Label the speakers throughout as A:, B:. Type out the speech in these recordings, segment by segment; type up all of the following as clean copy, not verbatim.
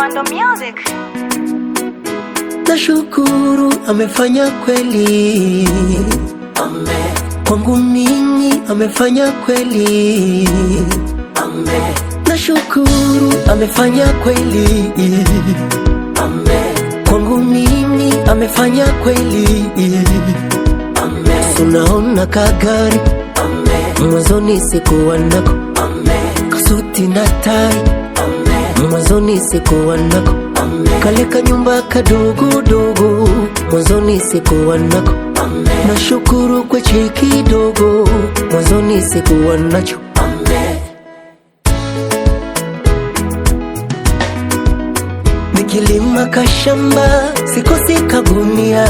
A: Komando Music.
B: Nashukuru amefanya kweli, amen. Kwangu mimi amefanya kweli, amen. Nashukuru amefanya kweli, amen. Kwangu mimi amefanya kweli, amen. Sunaona kagari, amen. Mwanzoni sikuwa nako, amen. Kasuti na tai, amen. Mwanzoni sikuwa nako, amen. Kale kanyumba kadogo dogo, mwanzoni sikuwa nako, amen. Nashukuru kwa cheki dogo, mwanzoni sikuwa nacho, amen. Nikilima kashamba sikosi kagunia,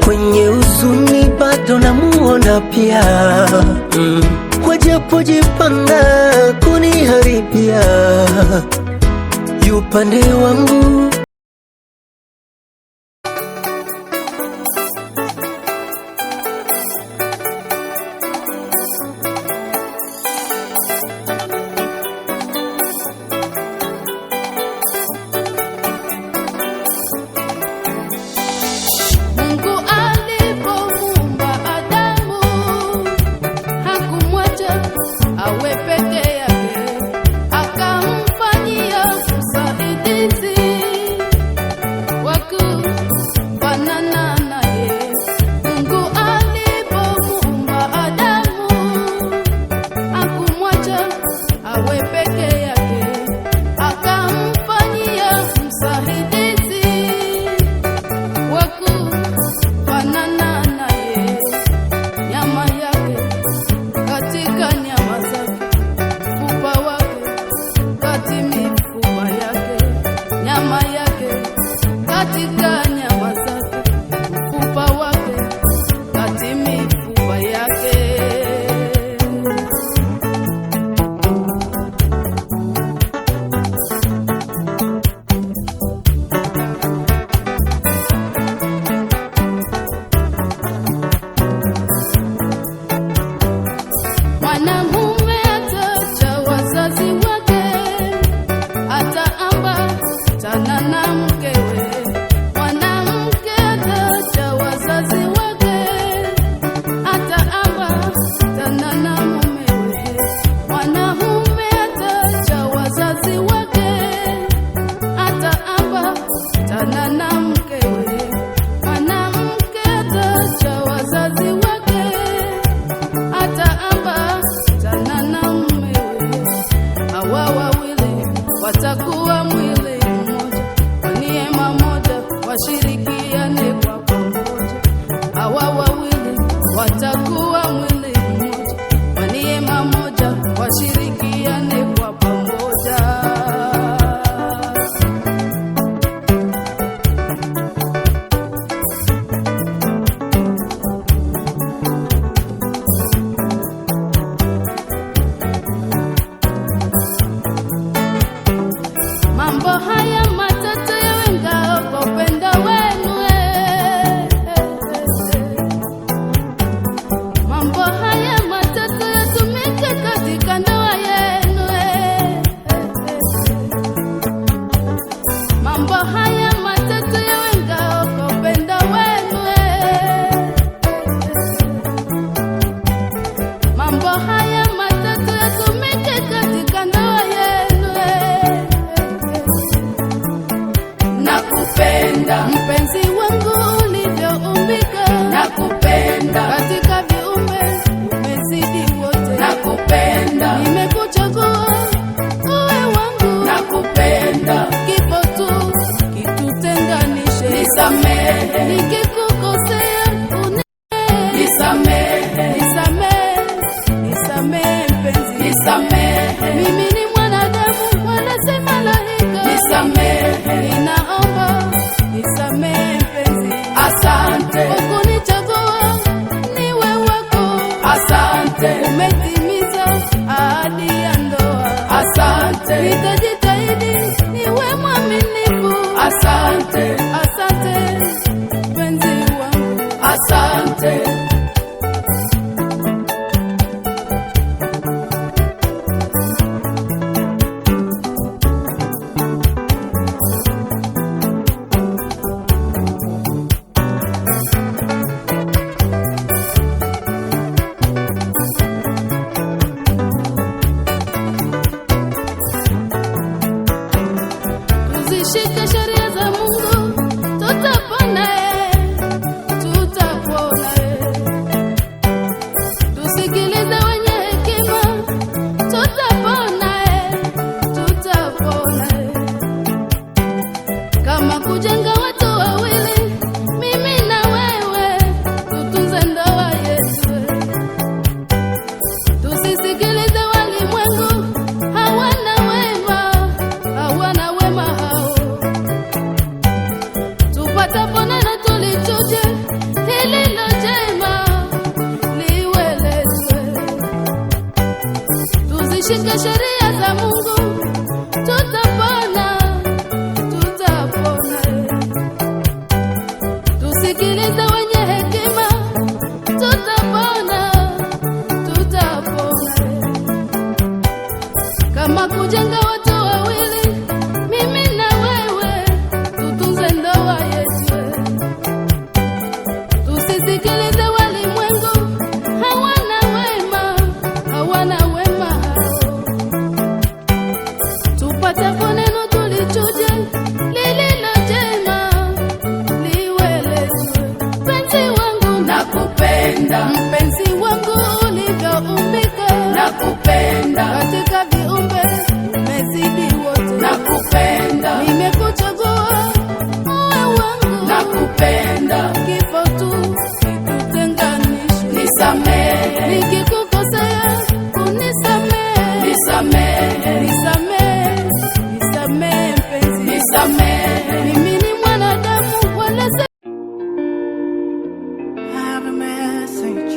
B: Kwenye uzuni bado namuona pia, Wajapojipanga kuniharibia, yupande wangu.
A: kifo tu kitutenganishe. Nisamehe nikikukosea, unisamehe. Nisamehe, nisamehe, nisamehe mpenzi, nisamehe. Mimi ni mwanadamu wala
C: I have a message.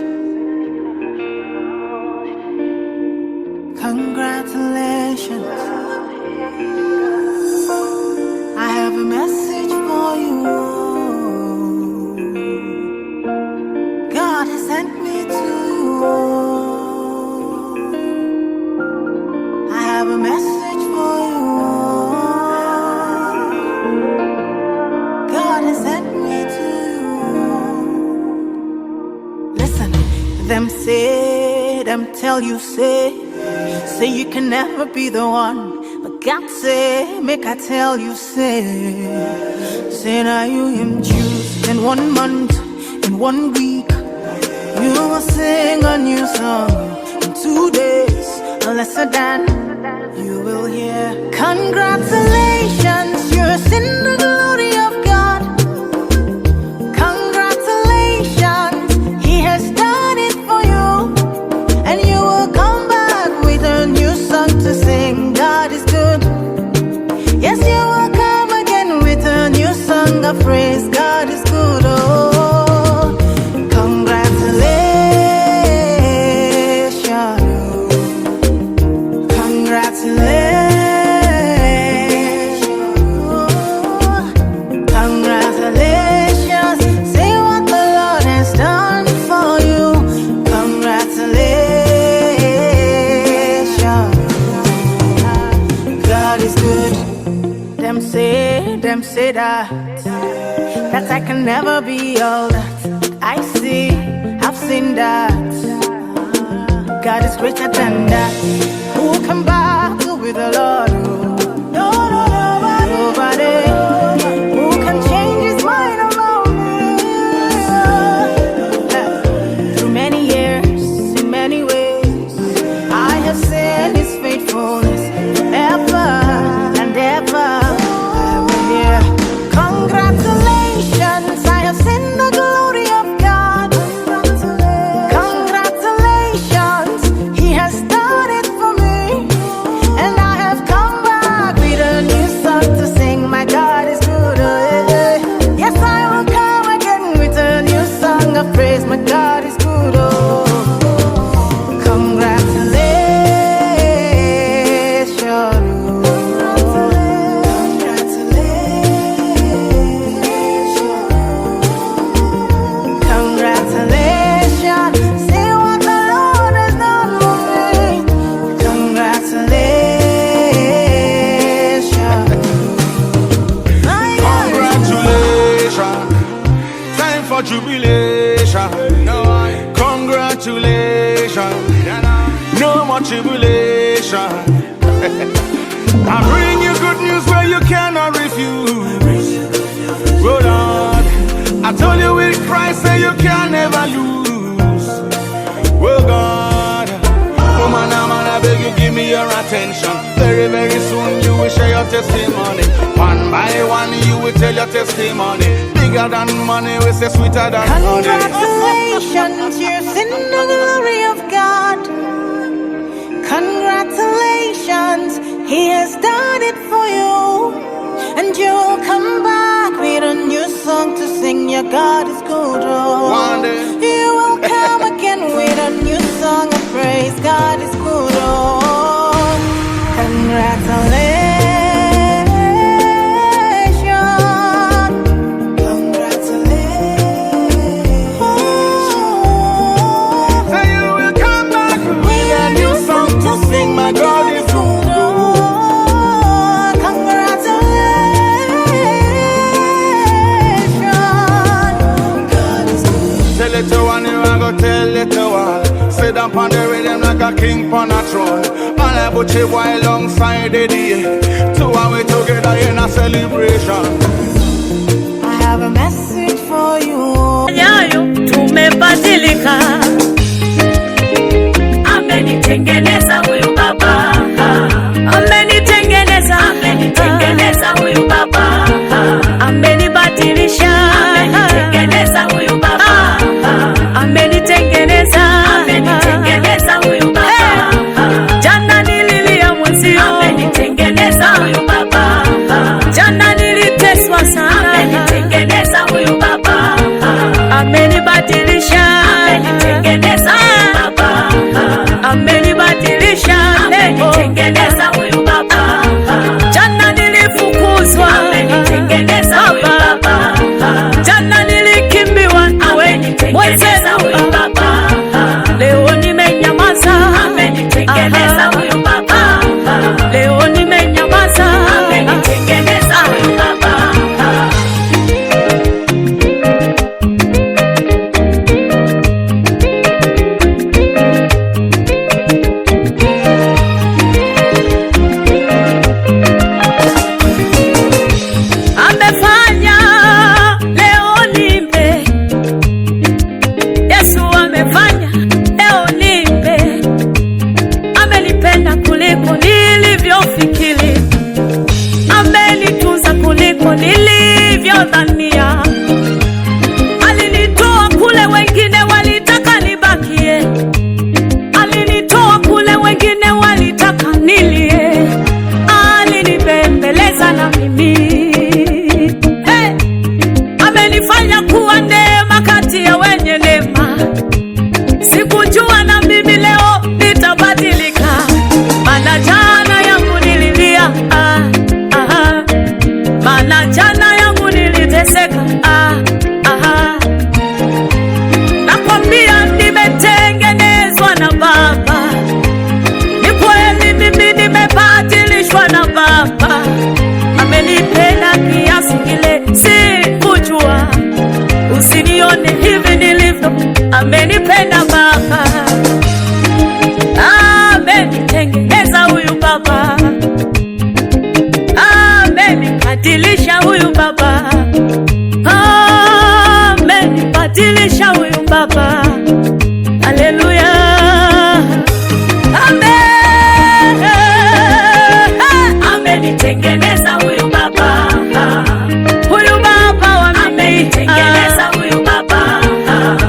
C: Congratulations. I have a message for you. God has sent me to you. I have a message for you. God has sent me to you. Listen, them say, them tell you say you can never be the one. But God say, make I tell you, say now you him choose. In 1 month, in 1 week, you will sing a new song. In 2 days, lesser than, you will hear congratulations, you're in the glory of God. Congratulations, He has done it for you. And you will come back with a new song to sing. God is good. Yes, you will come again with a new song of praise. God is good. Oh, congratulations. Congratulations. Congratulations. Say what the Lord has done for you. Congratulations. God is good. Them say that I can never be all that I see. I've seen that God is greater than that. Who can battle with the Lord? No, nobody. Who can change His mind about me? Through many years, in many ways, I have seen His faithfulness ever and ever. Yeah. Congratulations, I have seen the glory of God. Congratulations, He has done it for me. And I have come back with a new song to sing. My God is good. Yes, I will come again with a new song of praise. My God is good. Oh, congratulations.
D: Jubilation, congratulations, no more tribulation. I bring you good news where you cannot refuse. Roll on, I told you with Christ say you can never lose. Well God, come on now man, I beg you give me your attention. Very, very soon you will share your testimony. One by one you will tell your testimony. Bigger than money, we say sweeter than honey.
C: Congratulations, you're in the glory of God. Congratulations, He has done it for you. And you'll come back with a new song to sing. Your God is good. Oh,
D: one day
C: you will come again with a new song of praise. God is good. Oh, congratulations.
D: My God is good.
C: Congratulations.
D: Tell it to one, you I go tell it to all. Sit down on the rhythm like a king on a throne. And I put you alongside the day. Two and we together in a celebration.
C: I have a message for you.
E: Nyayo tumebadilika, amenitengeneza huyu baba, amenitengeneza huyu baba, amenibadilisha, amenitengeneza kuliko nilivyodhania. Alinitoa kule wengine walitaka nibakie, alinitoa kule wengine walitaka nilie, alinibembeleza na mimi. Hey! Amenifanya kuwa neema kati ya wenye neema. Sikujua na mimi leo nitabadilika, maana jana yangu nililia, maana jana yangu niliteseka, nakwambia nimetengenezwa na Baba. Ni kweli mimi nimebadilishwa na Baba. Amenipenda kiasi kile sikujua, usinione hivi nilivyo. Amenipenda Baba, amenitengeneza huyu Baba, amenibadilisha huyu Baba, amenibadilisha huyu Baba. Haleluya, amenitengeneza huyu Baba, huyu Baba amenitengeneza huyu Baba,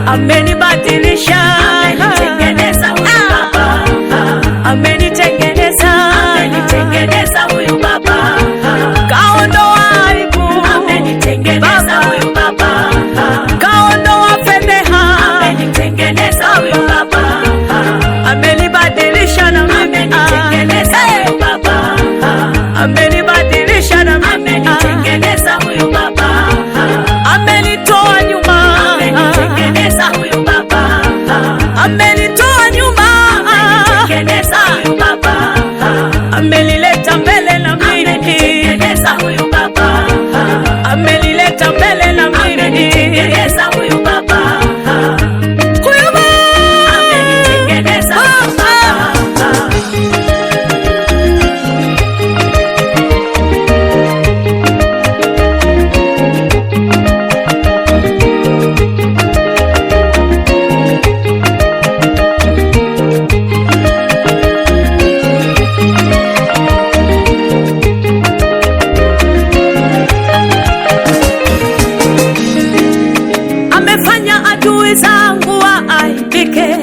E: amenibadilisha, amenitengeneza huyu Baba, amenitengeneza huyu Baba, kaondoa aibu, amenitengeneza huyu Baba, kaondoa fedheha, amenitengeneza huyu Baba, amenibadilisha na mimi, amenitengeneza huyu Baba, amenibadilisha na mimi, amenitengeneza huyu Baba, amenitoa nyuma, amenitengeneza huyu Baba, amenitoa nyuma, amenitengeneza huyu Baba, amenileta mbele na mimi, amenitengeneza huyu Baba, amenileta mbele na mimi, amenitengeneza huyu Baba, huyu Baba, amenitengeneza huyu Baba. Amefanya adui zangu waaibike,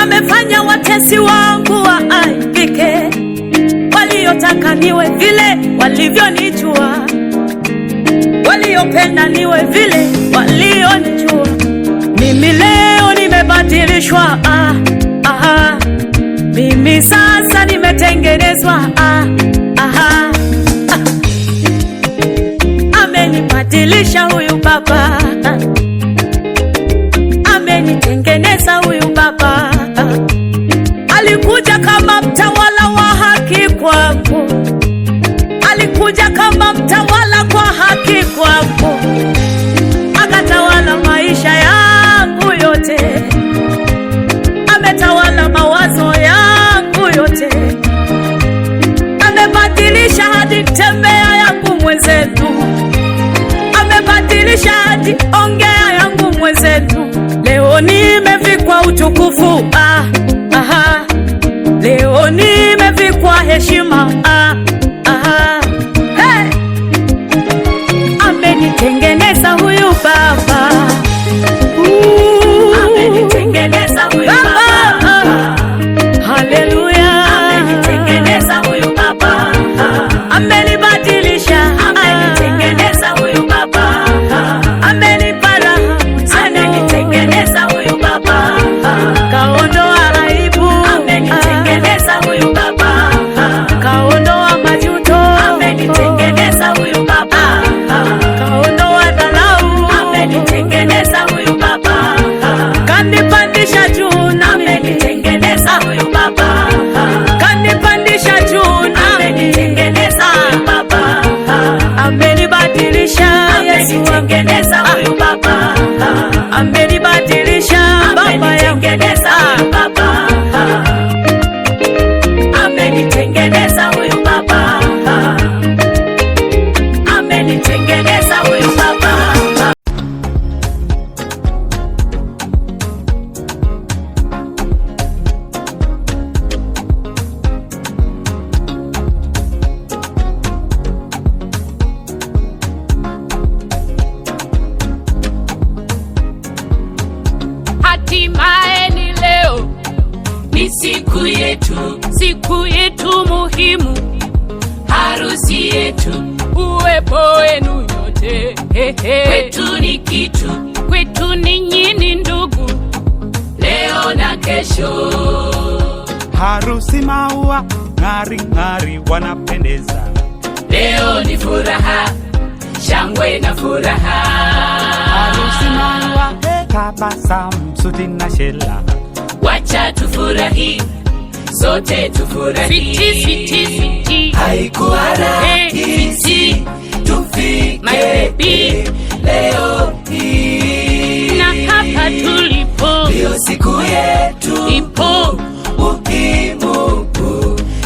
E: amefanya watesi wangu waaibike. Waliotaka niwe vile walivyonijua, waliopenda niwe vile walionijua. Mimi leo nimebadilishwa, mimi sasa nimetengenezwa, amenibadilisha huyu Baba, amenitengeneza huyu Baba. Alikuja kama mtawala wa haki kwangu, alikuja kama mtawala kwa haki kwangu, akatawala maisha yangu yote, ametawala mawazo yangu yote, amebadilisha hadi tembea yangu mwenzetu, amebadilisha hadi ongea yangu mwenzetu. Leo nimevikwa utukufu, leo nimevikwa heshima, hey! Amenitengeneza huyu Baba, amenitengeneza huyu Baba, haleluya, amenitengeneza huyu Baba, amenibadilisha, amenitengeneza huyu Baba, amenipara, amenitengeneza huyu Baba, kaondoa aibu, amenitengeneza huyu Baba, kaondoa majuto, amenitengeneza huyu Baba, kaondoa dharau, amenitengeneza huyu Baba, kanipandisha juu na amenitengeneza huyu Baba, kanipandisha juu na amenitengeneza huyu Baba, amenibadilisha Yesu, amenitengeneza huyu Baba, amenibadilisha Baba yangu, Baba, amenitengeneza huyu Baba, amenitengeneza huyu Baba. yetu, siku yetu muhimu, harusi yetu, uwepo wenu nyote, kwetu ni kitu, kwetu ninyi ni ndugu, leo na kesho.
D: Harusi maua ng'ari ng'ari wanapendeza,
E: leo ni furaha, shangwe na furaha.
D: Harusi maua tabasamu, suti na shela,
E: wacha tufurahi, sote tufurahi. Switi, switi, switi, haikuwa rahisi tufike my baby leo hii, na hapa tulipo ndio siku yetu ipo muhimu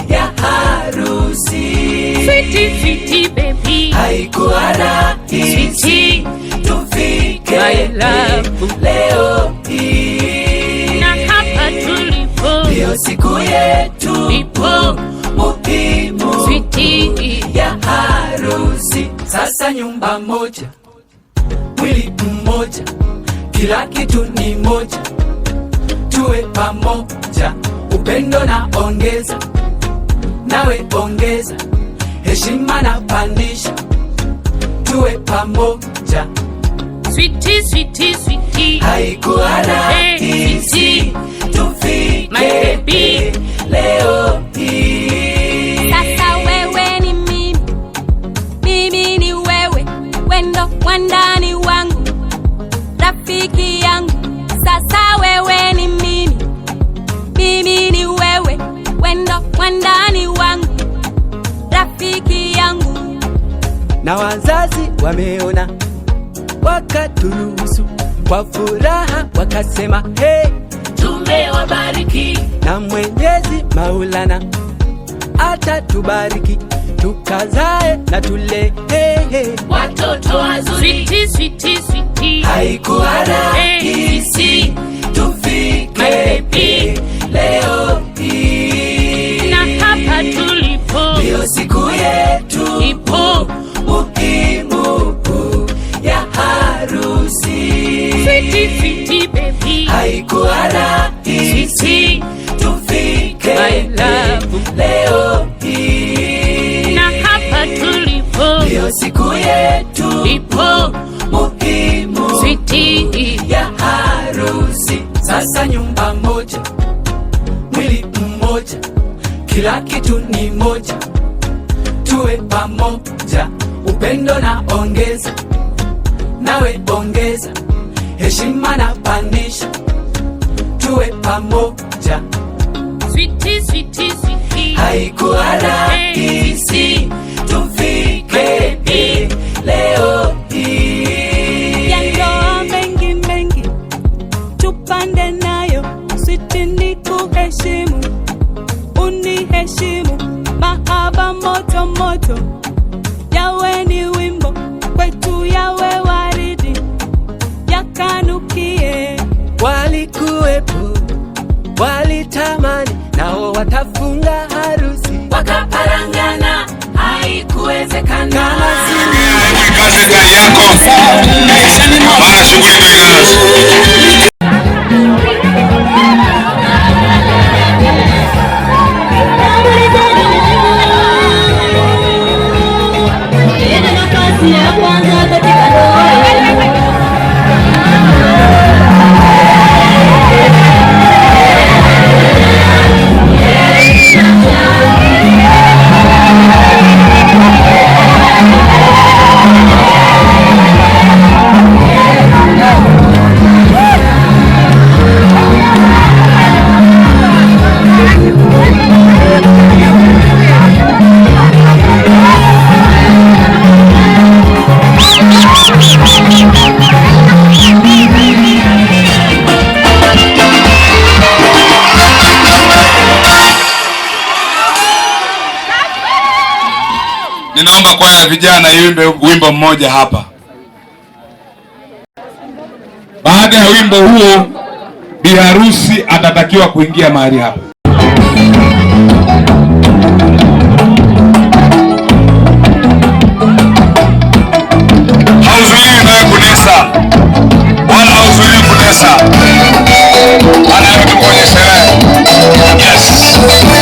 E: ya harusi. Switi, switi baby, haikuwa rahisi tufike my love leo hii, na hapa tulipo ndio siku yetu ipo muhimu switi ya harusi. Sasa nyumba moja, mwili mmoja, kila kitu ni moja, tuwe pamoja, upendo na ongeza, nawe ongeza, heshima na pandisha, tuwe pamoja. Switi, switi, switi, haikuwa rahisi tufike my baby leo hii.
F: Sasa wewe ni mimi, mimi ni wewe, wendo wandani wangu, rafiki yangu. Sasa wewe ni mimi, mimi ni wewe, wendo wandani wangu, rafiki yangu.
B: Na wazazi wameona, wakaturuhusu kwa furaha, wakasema hey,
E: tumewabariki,
B: na Mwenyezi Maulana atatubariki, tukazae na tule
E: watoto wazuri. Switi, switi, switi,
B: haikuwa rahisi tufike
E: my baby
B: leo hii,
E: na hapa tulipo
B: ndio siku yetu
E: ipo
B: muhimu ya harusi.
E: Switi, switi baby,
B: haikuwa rahisi tufike
E: my love
B: leo hii,
E: na hapa tulipo
B: ndio siku yetu
E: ipo
B: muhimu
E: switi
B: ya harusi. Sasa nyumba moja, mwili mmoja, kila kitu ni moja, tuwe pamoja, upendo na ongeza, nawe ongeza, heshima na pandisha, tuwe pamoja.
E: Switi, switi, switi,
B: haikuwa rahisi tufike leo hii.
F: Ya ndoa mengi mengi tupande nayo, switi ni kuheshimu, uniheshimu, mahaba moto moto, yawe ni wimbo kwetu, yawe waridi, yakanukie.
B: Walikuwepo, walitamani, nao watafunga harusi,
E: wakaparangana, haikuwezekana.
B: kama
G: kazi gari yako, maana shughuli ndio inaanza. Ninaomba kwaya ya vijana iimbe wimbo mmoja hapa. Baada ya wimbo huo, bi harusi atatakiwa kuingia mahali hapa. Hauzuii nawe kunesa, wala hauzuii kunesa, anayote kwenye sherehe. Yes.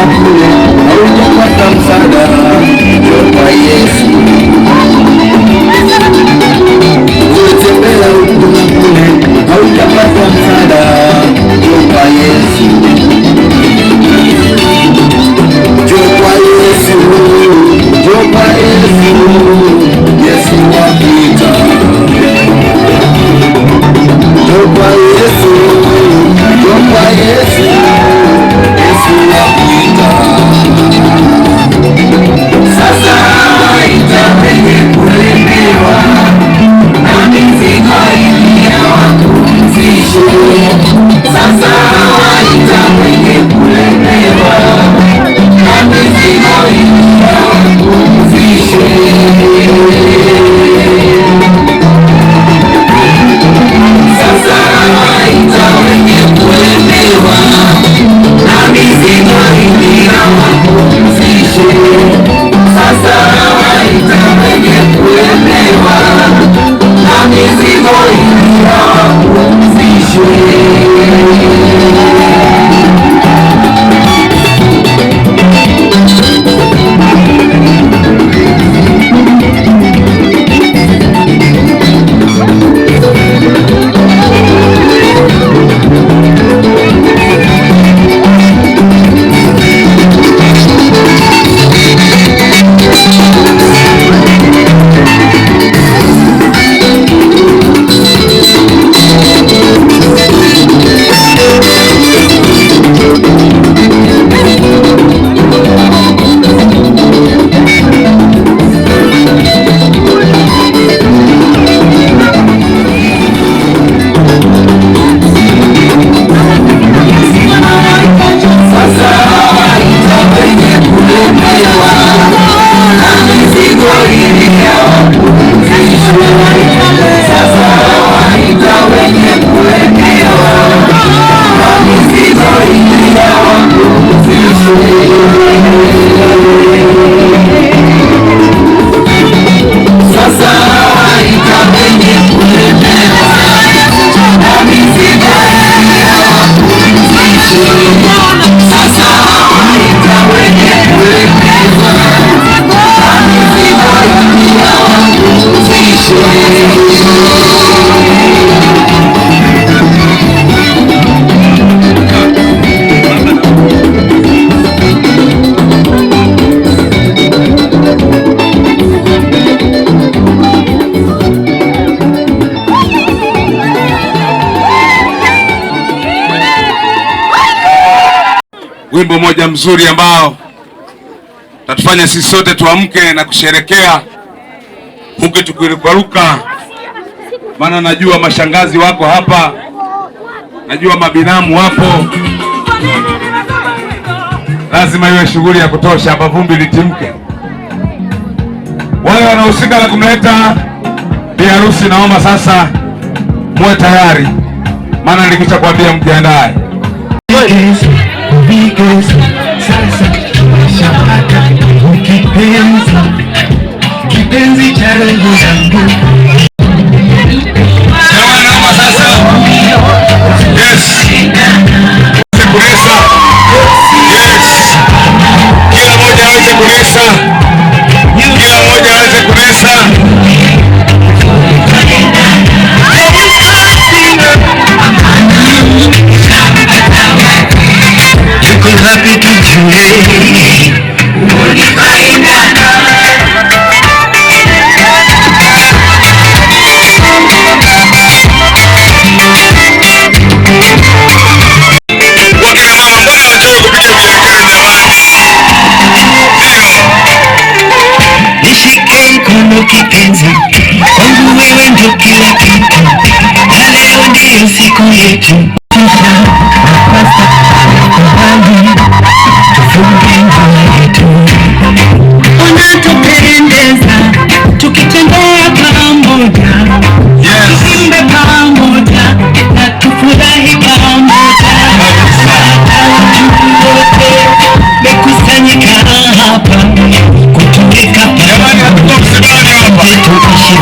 H: na kule haujapata msaada, njoo kwa Yesu. Umetembea huku na kule haujapata msaada, njoo kwa Yesu. Njoo kwa Yesu, njoo kwa Yesu, Yesu wapita. Njoo kwa Yesu, njoo kwa Yesu, Yesu wapita. Sasa waita wenye kulemewa na mizigo iliyowapumzishe. Sasa waita wenye kulemewa na mizigo iliyowapumzishe. Sasa waita wenye kulemewa na mizigo iliyowapumzishe. Sasa waita wenye kulemewa na mizigo iliyowapumzishe.
G: Wimbo moja mzuri ambao tatufanya sisi sote tuamke na kusherekea huku tukirukaruka, maana najua mashangazi wako hapa, najua mabinamu wapo, lazima iwe shughuli ya kutosha hapa, vumbi litimke. Wale wanaohusika na kumleta bi harusi, naomba sasa muwe tayari, maana nilikwisha kuambia mjiandae.
H: Sasa kipenzi cha roho yangu.
G: Kila mmoja aweze kunesa.
H: Kipenzi kwangu wewe ndio kila kitu, na leo ndio siku yetu. Tufunge ndoa yetu, unatupendeza tukitembea pamoja, tuimbe pamoja na tufurahi pamoja. Wote mekusanyika hapa kutumika pamoja. Kila mmoja afurahi.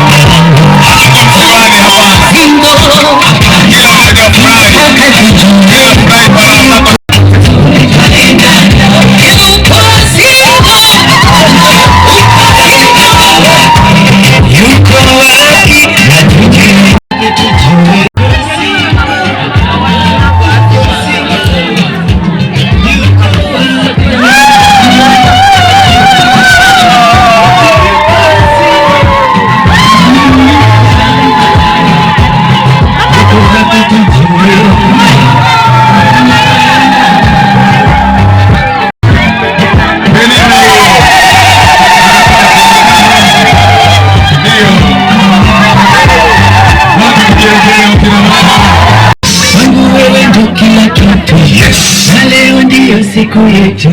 H: ndio siku yetu.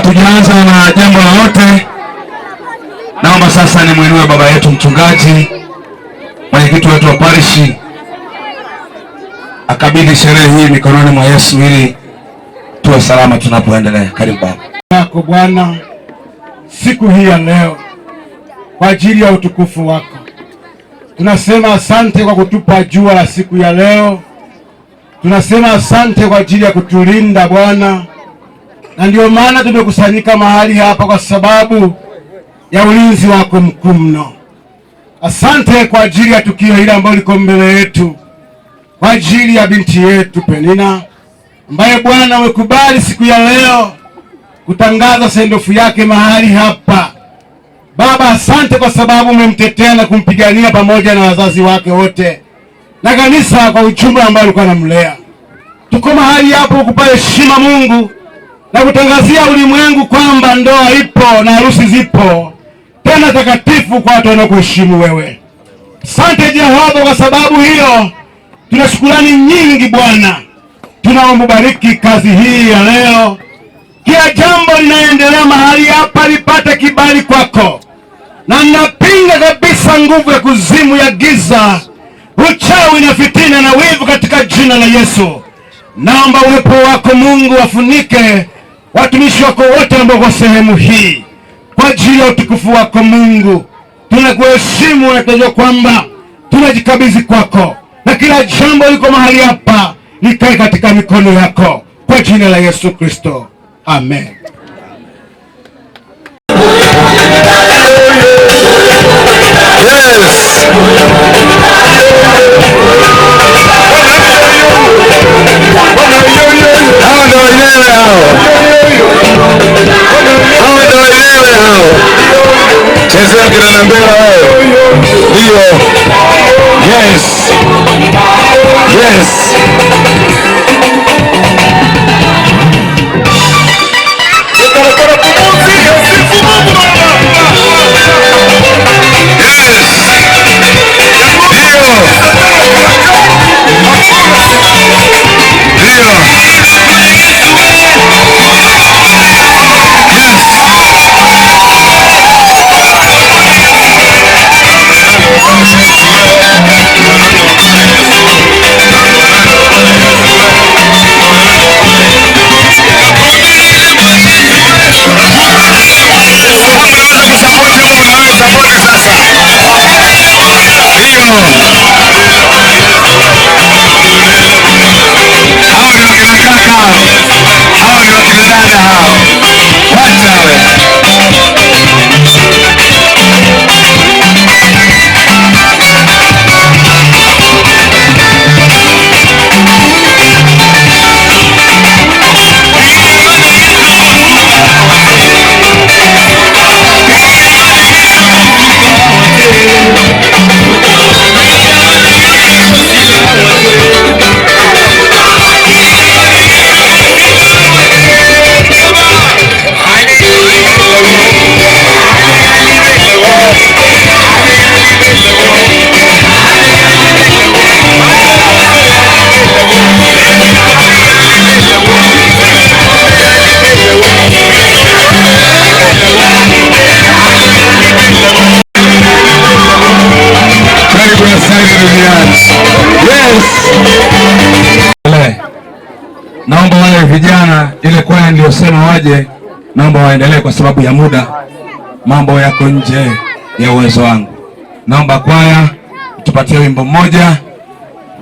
G: Tukianza na jambo lolote, naomba sasa nimwinue baba yetu mchungaji, mwenyekiti wetu wa parishi, akabidhi sherehe hii mikononi mwa Yesu ili tuwe salama tunapoendelea. Karibu baba.
I: Yako Bwana, siku hii ya leo kwa ajili ya utukufu wako, tunasema asante kwa kutupa jua la siku ya leo. Tunasema asante kwa ajili ya kutulinda Bwana, na ndio maana tumekusanyika mahali hapa kwa sababu ya ulinzi wako mkuu mno. Asante kwa ajili ya tukio hili ambalo liko mbele yetu, kwa ajili ya binti yetu Penina ambaye Bwana umekubali siku ya leo kutangaza sendofu yake mahali hapa. Baba, asante kwa sababu umemtetea na kumpigania pamoja na wazazi wake wote na kanisa kwa ujumla ambao alikuwa anamlea. Tuko mahali hapo kukupa heshima Mungu na kutangazia ulimwengu kwamba ndoa ipo na harusi zipo, tena takatifu kwa watu wanaokuheshimu wewe. Asante Jehova kwa sababu hiyo. Tuna shukrani nyingi Bwana. Tunaomba bariki kazi hii ya leo. Kila jambo linaendelea mahali hapa lipate kibali kwako. Na napinga kabisa nguvu ya kuzimu ya giza, uchawi na fitina na wivu katika jina la Yesu. Naomba uwepo wako Mungu wafunike watumishi wako wote ambao kwa sehemu hii. Kwa ajili ya utukufu wako Mungu, tunakuheshimu na tunajua kwamba tunajikabidhi kwako. Na kila jambo liko mahali hapa likae katika mikono yako. Kwa jina la Yesu Kristo. Amen.
G: Chezea kina Nambela wao. Ndio. Yes. Yes. Naomba wale vijana ile kwaya niliyosema waje, naomba waendelee kwa sababu ya muda, mambo yako nje ya uwezo wangu. Naomba kwaya tupatie wimbo mmoja.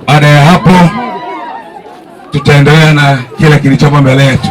G: Baada ya hapo tutaendelea na kile kilichopo mbele yetu.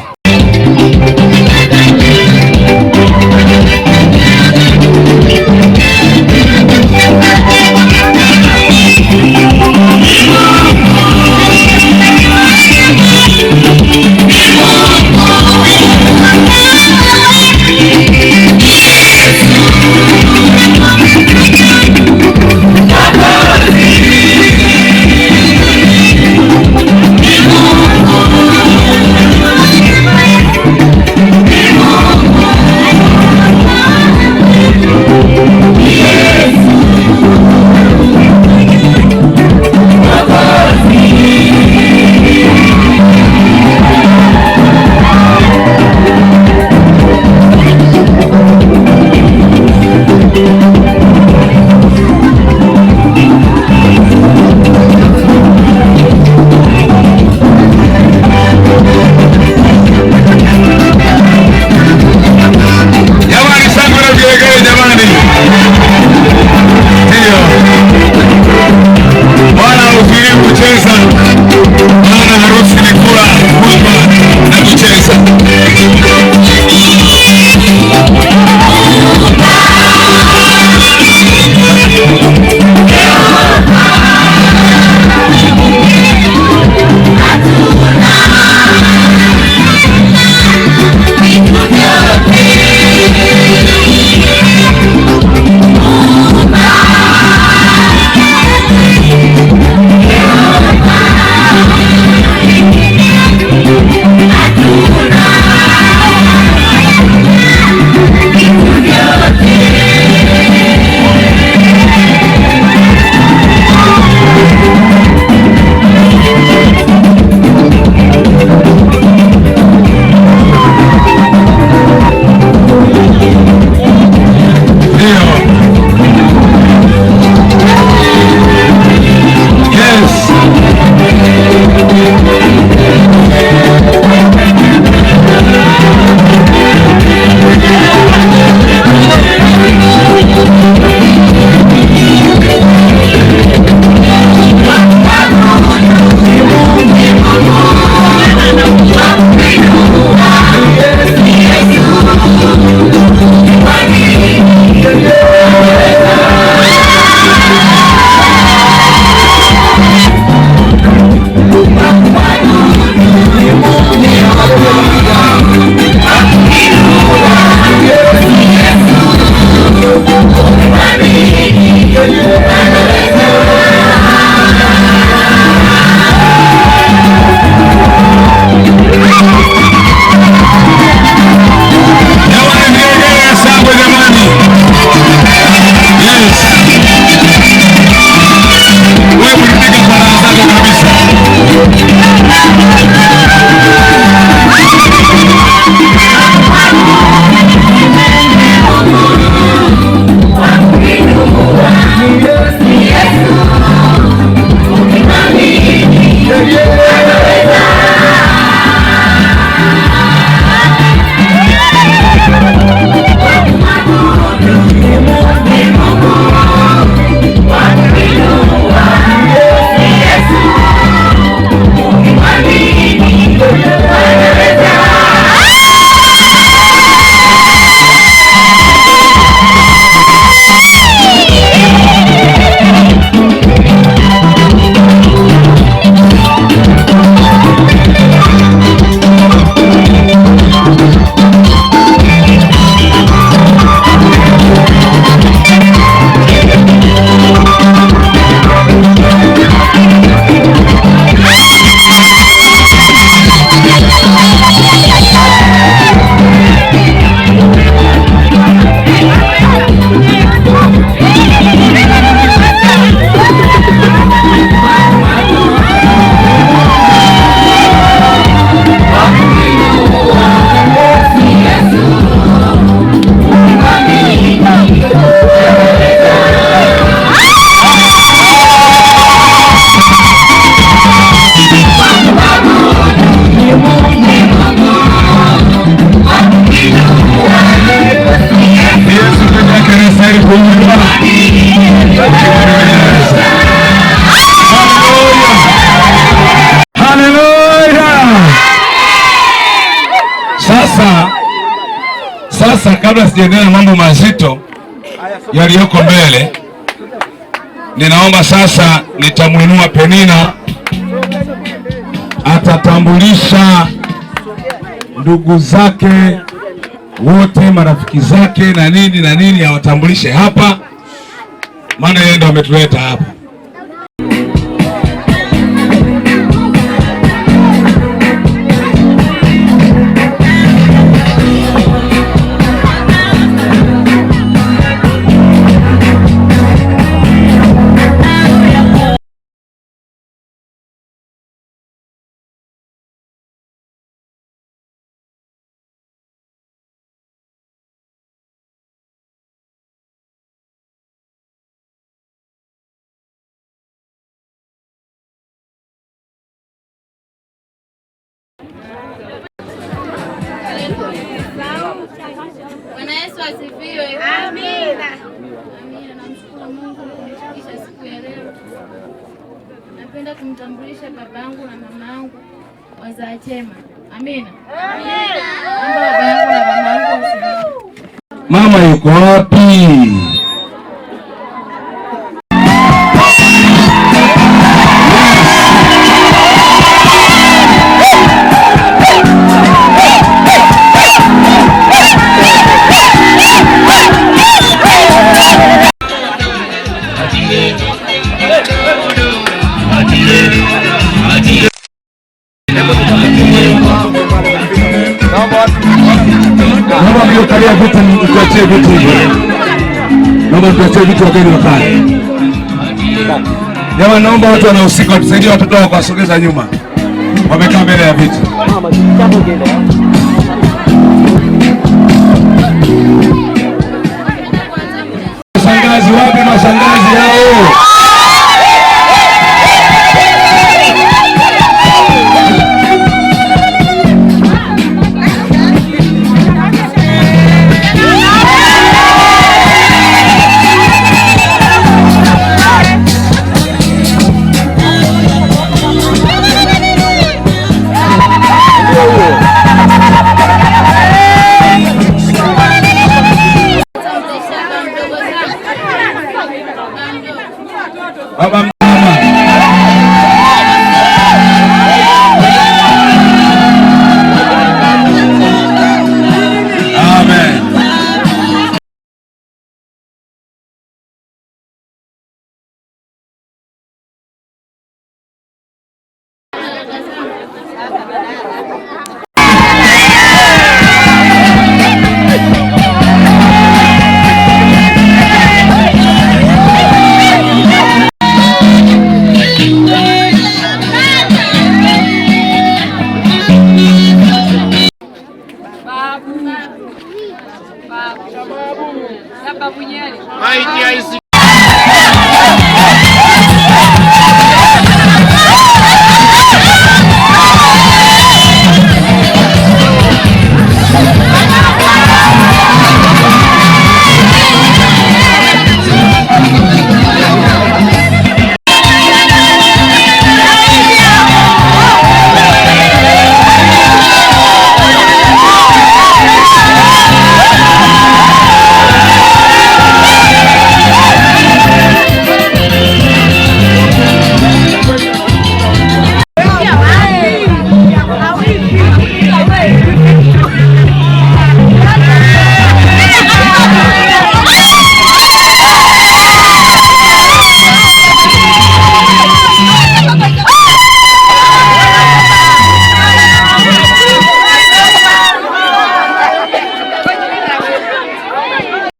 G: Haleluya! Sasa kabla sijaendelea na mambo mazito yaliyoko mbele, ninaomba sasa nitamwinua Penina, atatambulisha ndugu zake wote, marafiki zake na nini, awatambulishe hapa, maana yeye ndo ametuleta hapa.
A: Bwana Yesu asifiwe. Amina. Amina. Namshukuru Mungu kwa kunifikisha siku ya leo. Napenda kumtambulisha babangu na mamangu wazaa chema. Amina. Amina. Babangu na mamangu wasimame.
G: Mama yuko wapi? Naomba tuachie vitu wageni wakae. Jamani, naomba watu wanaohusika watusaidie watoto wao kuwasogeza nyuma. Wamekaa mbele ya viti. Mashangazi wapi? Mashangazi hao. Baba mama. Amen.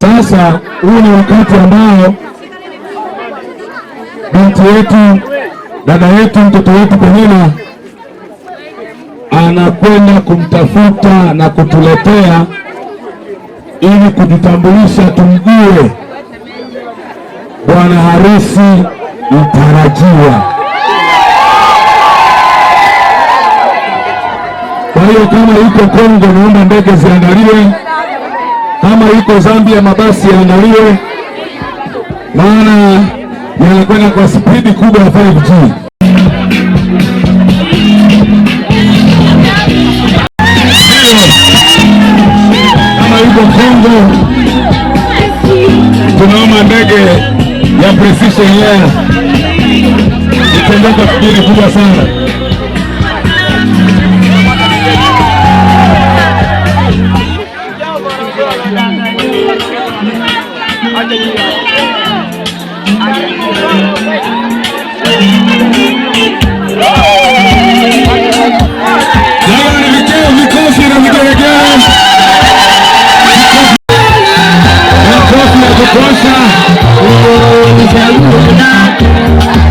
G: Sasa huu ni wakati ambao binti yetu, dada yetu, mtoto wetu Penina anakwenda kumtafuta na kutuletea ili kujitambulisha, tumjue bwana harusi mtarajiwa. Kwa hiyo kama iko Kongo, naomba ndege ziandaliwe. Kama iko Zambia, mabasi yaandaliwe, maana yanakwenda kwa spidi kubwa ya 5G. kama yuko Kongo, tunaomba ndege ya Precision Air itendeka fikiri kubwa sana.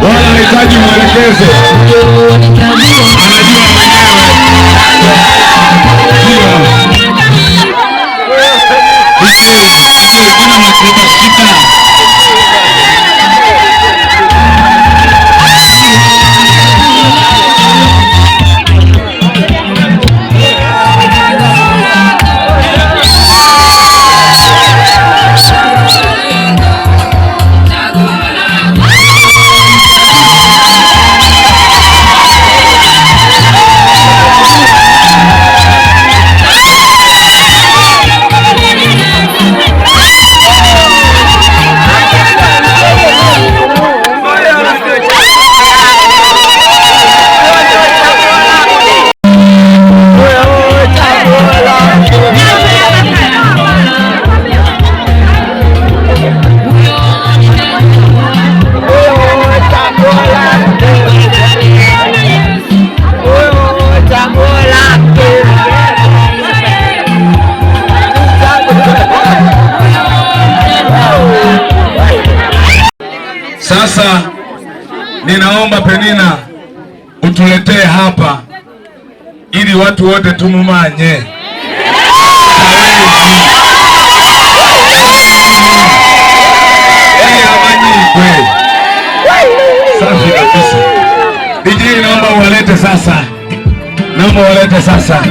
G: Wala hitaji mwelekezo, anajua Sasa ninaomba Penina utuletee hapa ili watu wote tumumanye. Safi kabisa. DJ, naomba uwalete sasa. Naomba uwalete sasa.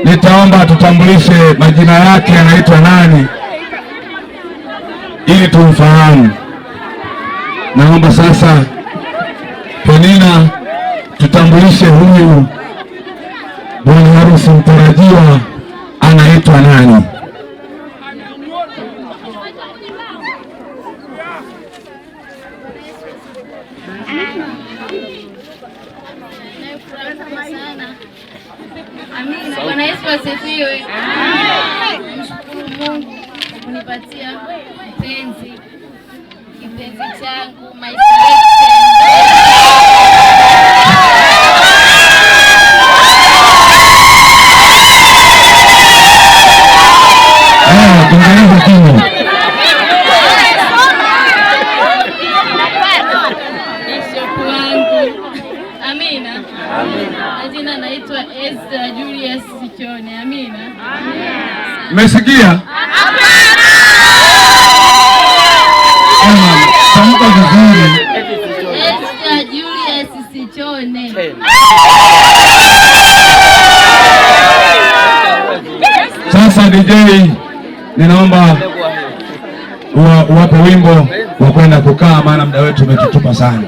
G: Nitaomba tutambulishe majina yake, anaitwa nani ili tumfahamu. Naomba sasa Penina tutambulishe huyu bwana harusi mtarajiwa anaitwa nani.
A: Amina. Bwana Yesu asifiwe. Namshukuru Mungu kwa kunipatia kipenzi changu, my Amina. Jina naitwa Esther Julius Sichone. Amina.
G: Mmesikia? Tamka vizuri.
A: Esther Julius Sichone.
G: Sasa DJ, ninaomba uwape wimbo wa kwenda kukaa, maana muda wetu umetutupa sana.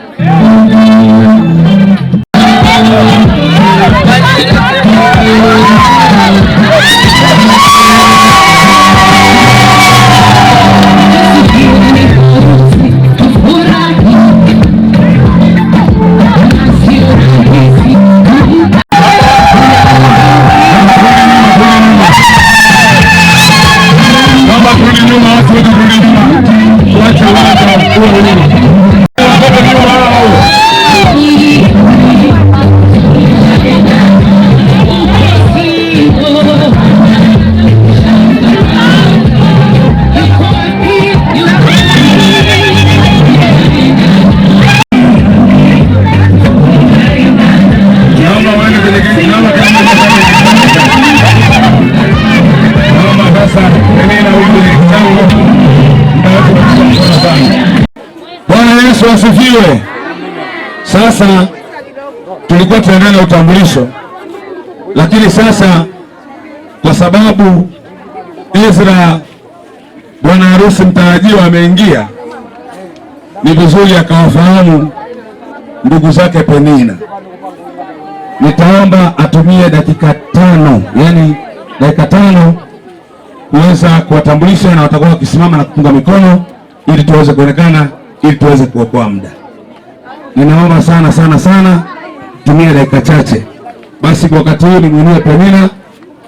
G: Yesu asifiwe. Sasa tulikuwa tunaendelea na utambulisho, lakini sasa kwa sababu Ezra bwana harusi mtarajiwa ameingia, ni vizuri akawafahamu ndugu zake Penina. Nitaomba atumie dakika 5, yani dakika 5 kuweza kuwatambulisha, na watakuwa wakisimama na kupunga mikono ili tuweze kuonekana, ili tuweze kuokoa muda. Ninaomba sana tumie dakika chache. Basi kwa wakati huu nimwinue Penina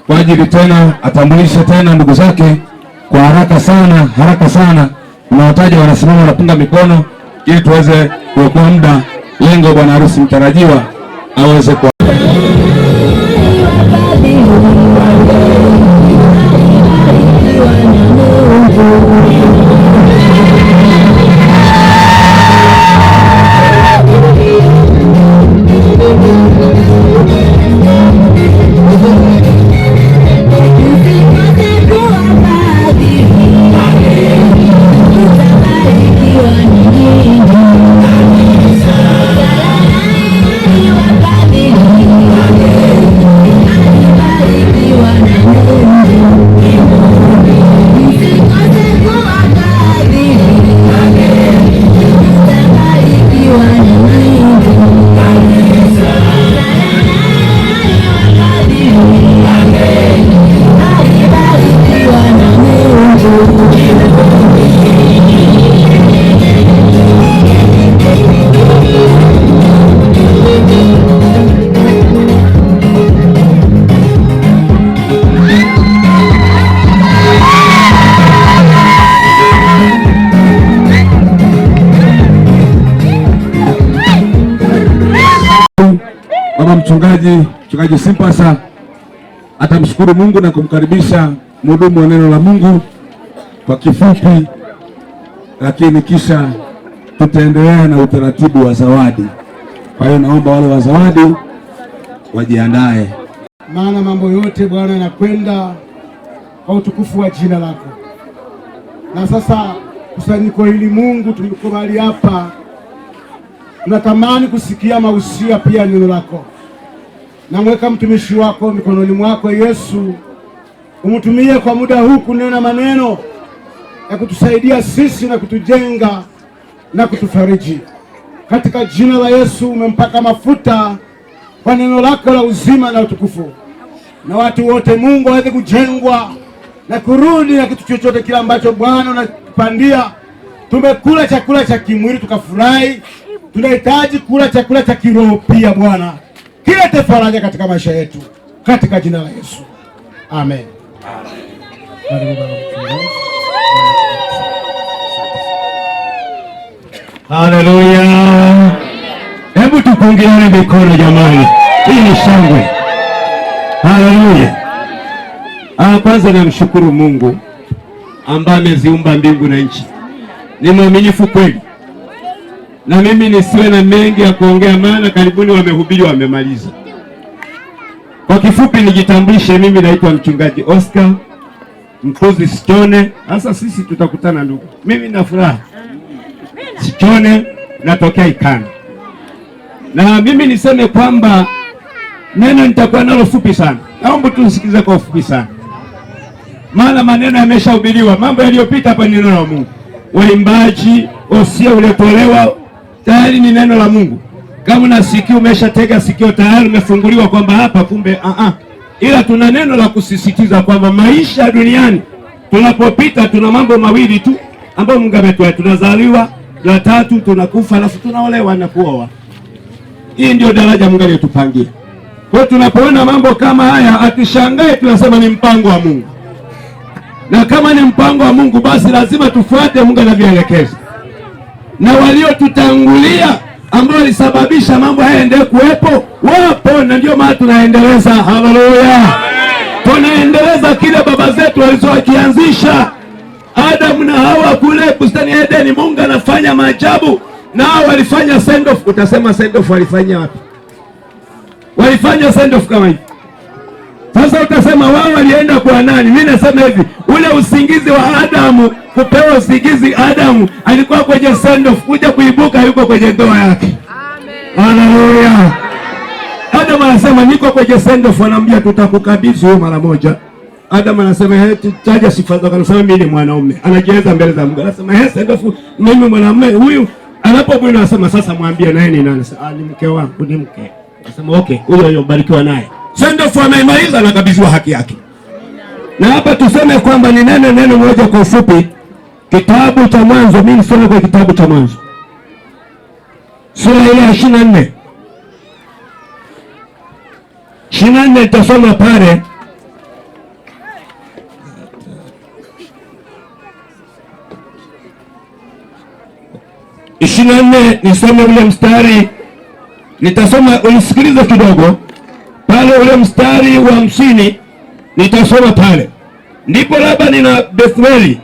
G: kwa ajili tena atambulishe tena ndugu zake kwa haraka sana. Kuna wataja wanasimama wanapunga mikono ili tuweze kuokoa muda. Lengo bwana harusi mtarajiwa aweze kwa Mchungaji Simpasa atamshukuru Mungu na kumkaribisha mhudumu wa neno la Mungu kwa kifupi, lakini kisha tutaendelea na utaratibu wa zawadi. Kwa hiyo naomba wale wa zawadi wajiandae,
I: maana mambo yote Bwana yanakwenda kwa utukufu wa jina lako. Na sasa kusanyiko hili Mungu tuliko mahali hapa, tunatamani kusikia mahusia pia neno lako. Namweka mtumishi wako mikononi mwako Yesu, umtumie kwa muda huu kunena maneno ya kutusaidia sisi na kutujenga na kutufariji. Katika jina la Yesu umempaka mafuta kwa neno lako la uzima na utukufu. Na watu wote Mungu waweze kujengwa na kurudi na kitu chochote kile ambacho Bwana unatupandia. Tumekula chakula cha kimwili tukafurahi, tunahitaji kula chakula cha kiroho pia Bwana. Kilete faraja katika maisha yetu katika jina la Yesu. Amen.
J: Haleluya. Hebu tupungiane mikono jamani. Hii ni shangwe. Haleluya. Kwanza namshukuru Mungu ambaye ameziumba mbingu na nchi. Ni mwaminifu kweli. Na mimi nisiwe na mengi ya kuongea, maana karibuni wamehubiri wamemaliza. Kwa kifupi nijitambulishe, mimi naitwa mchungaji Oscar Mkozi Sichone. Sasa sisi tutakutana ndugu. Mimi na furaha. Sichone natokea Ikana. Na mimi niseme kwamba neno nitakuwa nalo fupi sana. Naomba tusikize kwa ufupi sana. Maana maneno yameshahubiriwa, mambo yaliyopita hapa ni neno la Mungu. Waimbaji, osia uliotolewa tayari ni neno la Mungu. Kama unasikia umeshatega sikio tayari umefunguliwa kwamba hapa kumbe ila tuna neno la kusisitiza kwamba maisha duniani tunapopita tuna mambo mawili tu ambayo Mungu ametuweka. Tunazaliwa, la tatu tunakufa, alafu tunaolewa na kuoa. Hii ndio daraja Mungu aliyotupangia. Kwa hiyo tunapoona mambo kama haya atushangae, tunasema ni mpango wa Mungu. Na kama ni mpango wa Mungu basi lazima tufuate Mungu anavyoelekeza. Na waliotutangulia ambao walisababisha mambo haya yaendelee kuwepo wapo, na ndio maana tunaendeleza. Haleluya. Tunaendeleza kile baba zetu walizokianzisha. Adamu na Hawa kule bustani ya Edeni, Mungu anafanya maajabu. Na walifanya send off. Utasema send off walifanya wapi? Walifanya send off kama hivi. Sasa utasema wao walienda kwa nani? Mimi nasema hivi, ule usingizi wa Adamu, kupewa usingizi Adamu, alikuwa kwenye send off, kuja kuibuka yuko kwenye ndoa yake. Amen. Haleluya. Adamu anasema niko kwenye send off, anamwambia tutakukabidhi huyo mara moja. Adamu anasema taja sifa zako, anasema mimi ni mwanaume. Anajieleza mbele za Mungu. Anasema send off, mimi mwanamume huyu. Anapobwina anasema sasa mwambie naye ni nani? Anasema ni mke wangu, ni mke. Anasema okay, huyo barikiwa naye. Send off ameimaliza, anakabidhiwa haki yake. Na hapa tuseme kwamba ni neno moja kwa ufupi. Kitabu cha Mwanzo, mimi nisome kwa kitabu cha Mwanzo. Sura ile ya 24. 24 nitasoma pale. Nisome ule mstari, nitasoma, unisikilize kidogo pale, ule mstari wa 50 nitasoma pale. Ndipo Labani na Bethueli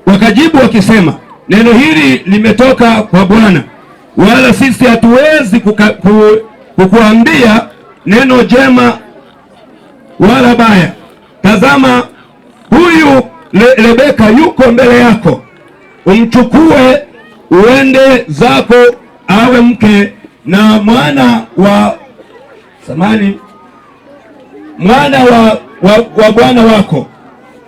J: wakajibu wakisema, neno hili limetoka kwa Bwana, wala sisi hatuwezi kukuambia neno jema wala baya. Tazama, huyu Rebeka yuko mbele yako, umchukue uende zako awe mke na mwana wa bwana wako,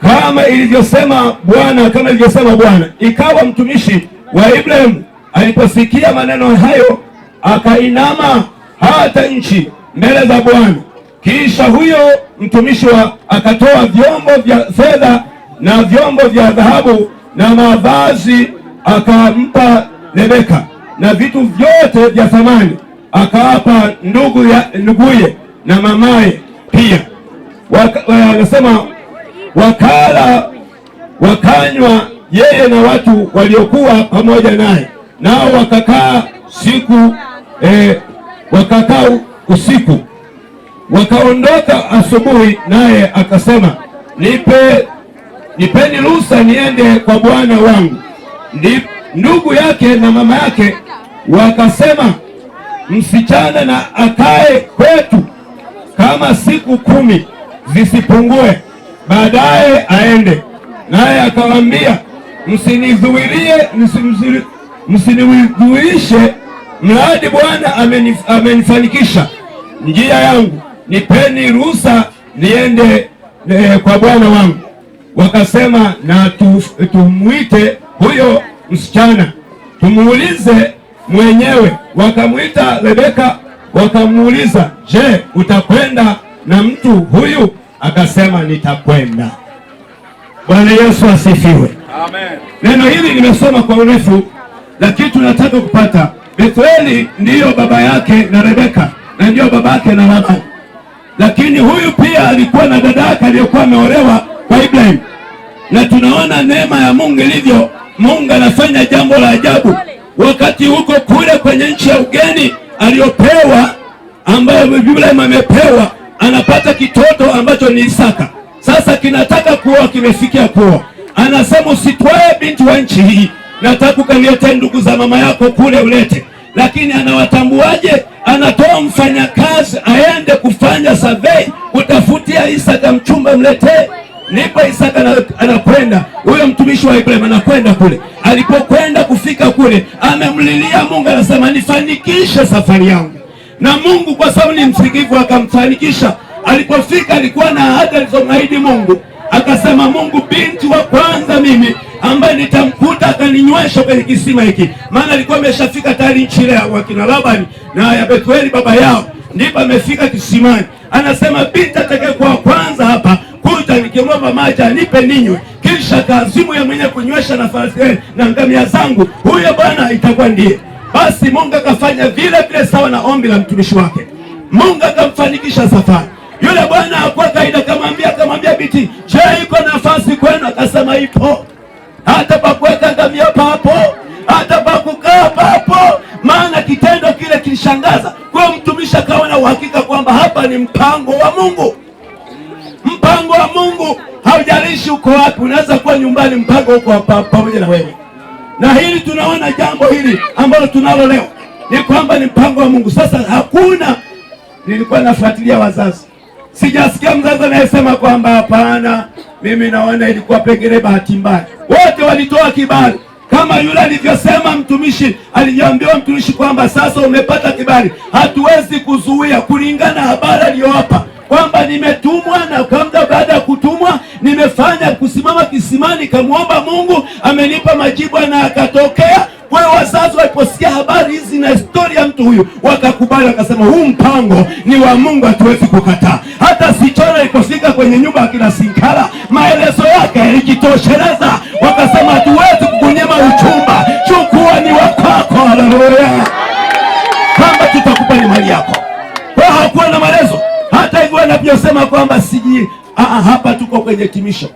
J: kama ilivyosema Bwana. Ikawa mtumishi wa Ibrahimu aliposikia maneno hayo, akainama hata nchi mbele za Bwana. Kisha huyo mtumishi akatoa vyombo vya fedha na vyombo vya dhahabu na mavazi, akampa Rebeka na vitu vyote vya thamani, akawapa nduguye na mamaye pia. Wanasema wakala wakanywa yeye na watu waliokuwa pamoja naye, nao wakakaa usiku. Wakaondoka asubuhi, naye akasema, nipeni ruhusa niende kwa bwana wangu. Ndugu yake na mama yake wakasema, msichana na akae kwetu kama siku 10 zisipungue, baadaye aende. Naye akawaambia, msinizuilishe mradi Bwana amenifanikisha njia yangu. Nipeni ruhusa niende kwa bwana wangu. Wakasema, na tumuite huyo msichana, tumuulize mwenyewe. Wakamwita Rebeka, wakamuuliza, je, utakwenda na mtu huyu? Akasema, nitakwenda. Bwana Yesu asifiwe. Amen. Neno hili nimesoma kwa urefu, lakini tunataka kupata Bethueli ndiyo baba yake na Rebeka, na ndiyo baba yake na Labani. Lakini huyu pia alikuwa na dada yake aliyokuwa ameolewa kwa Ibrahim. Na tunaona neema ya Mungu ilivyo. Mungu anafanya jambo la ajabu. Wakati huko kule kwenye nchi ya ugeni aliyopewa, ambayo Ibrahim amepewa, anapata kitoto ambacho ni Isaka. Sasa kinataka kuoa, kimefikia kuoa. Anasema, usitwae binti wa nchi hii, nataka ukaniletee ndugu za mama yako kule ulete. Lakini anawatambuaje? Anatoa mfanyakazi aende kufanya survey, kutafutia Isaka mchumba, mletee. Ndipo Isaka anakwenda, huyo mtumishi wa Ibrahim anakwenda kule. Alipokwenda kufika kule, amemlilia Mungu, anasema, nifanikishe safari yangu. Na Mungu kwa sababu ni msikivu akamfanikisha. Alipofika alikuwa na ahadi alizomwahidi Mungu. Akasema, Mungu, binti wa kwanza mimi ambaye nitamkuta akaninywesha kwenye kisima hiki. Maana alikuwa ameshafika tayari nchi ile ya wakina Labani na ya Bethueli baba yao. Ndipo amefika kisimani. Anasema, binti atakayekuwa kwanza hapa kuja nikimwomba maji anipe ninywe, kisha kazimu ya mwenye kunywesha na farasi na ngamia zangu, huyo bwana itakuwa ndiye. Basi Mungu akafanya vile vile sawa na ombi la mtumishi wake. Mungu akamfanikisha safari. Yule bwana hakuwa kaida, akamwambia binti, je, iko nafasi kwenu? Akasema, ipo. Hata pa kuweka ngamia papo, hata pa kukaa papo. Maana kitendo kile kilishangaza. Kwa mtumishi akawa na uhakika kwamba hapa ni mpango wa Mungu. Mpango wa Mungu haujalishi uko wapi, unaweza kuwa nyumbani, mpango uko pamoja na wewe. Na hili tunaona jambo hili ambalo tunalo leo ni kwamba ni mpango wa Mungu. Sasa hakuna, nilikuwa nafuatilia wazazi. Sijasikia mzazi anayesema kwamba hapana, mimi naona ilikuwa pengine bahati mbaya. Wote walitoa kibali. Kama yule alivyosema mtumishi, aliambiwa mtumishi kwamba sasa umepata kibali. Hatuwezi kuzuia kulingana habari aliyowapa kwamba nimetumwa, na kama baada ya kutumwa nimefanya kusimama kisimani kamwomba Mungu, amenipa majibu na akatokea. Kwa hiyo wazazi waliposikia habari hizi na historia ya mtu huyu wakakubali, wakasema huu mpango ni wa Mungu, hatuwezi kukataa. Hata Sichora ilipofika kwenye nyumba ya kina Sinkala, maelezo yake yalijitosheleza, wakasema hatuwezi kukunyima uchumba, chukua ni wa kwako. Haleluya! Kwamba tutakupa ni mali yako. Kwa hakuwa na maelezo. Hata hivyo anavyosema kwamba hapa tuko kwenye timisho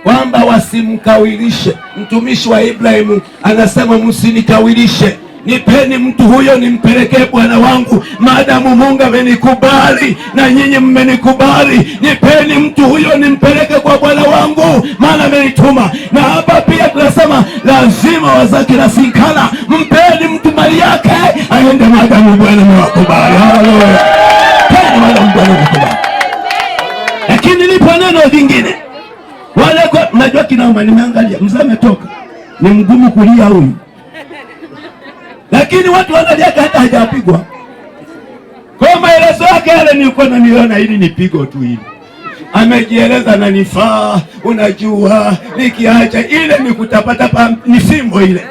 J: kwamba wasimkawilishe. Mtumishi wa Ibrahimu anasema msinikawilishe, nipeni mtu huyo nimpelekee bwana wangu, maadamu Mungu amenikubali na nyinyi mmenikubali. Nipeni mtu huyo nimpeleke kwa bwana wangu, maana amenituma. Na hapa pia tunasema lazima wazaki na Sinkala, mpeni mtu mali yake aende, maadamu bwana amewakubali. Haleluya! Tena maadamu bwana amekubali. Lakini lipo neno lingine. Wale kwa mnajua kinaomba, nimeangalia mzee ametoka, ni mgumu kulia huyu, lakini watu wanalia hata hajapigwa. Kwa maelezo yake yale nilikuwa naniona ili nipigo tu hili. Amejieleza na nifaa, unajua nikiacha ile nikutapata ni simbo ile.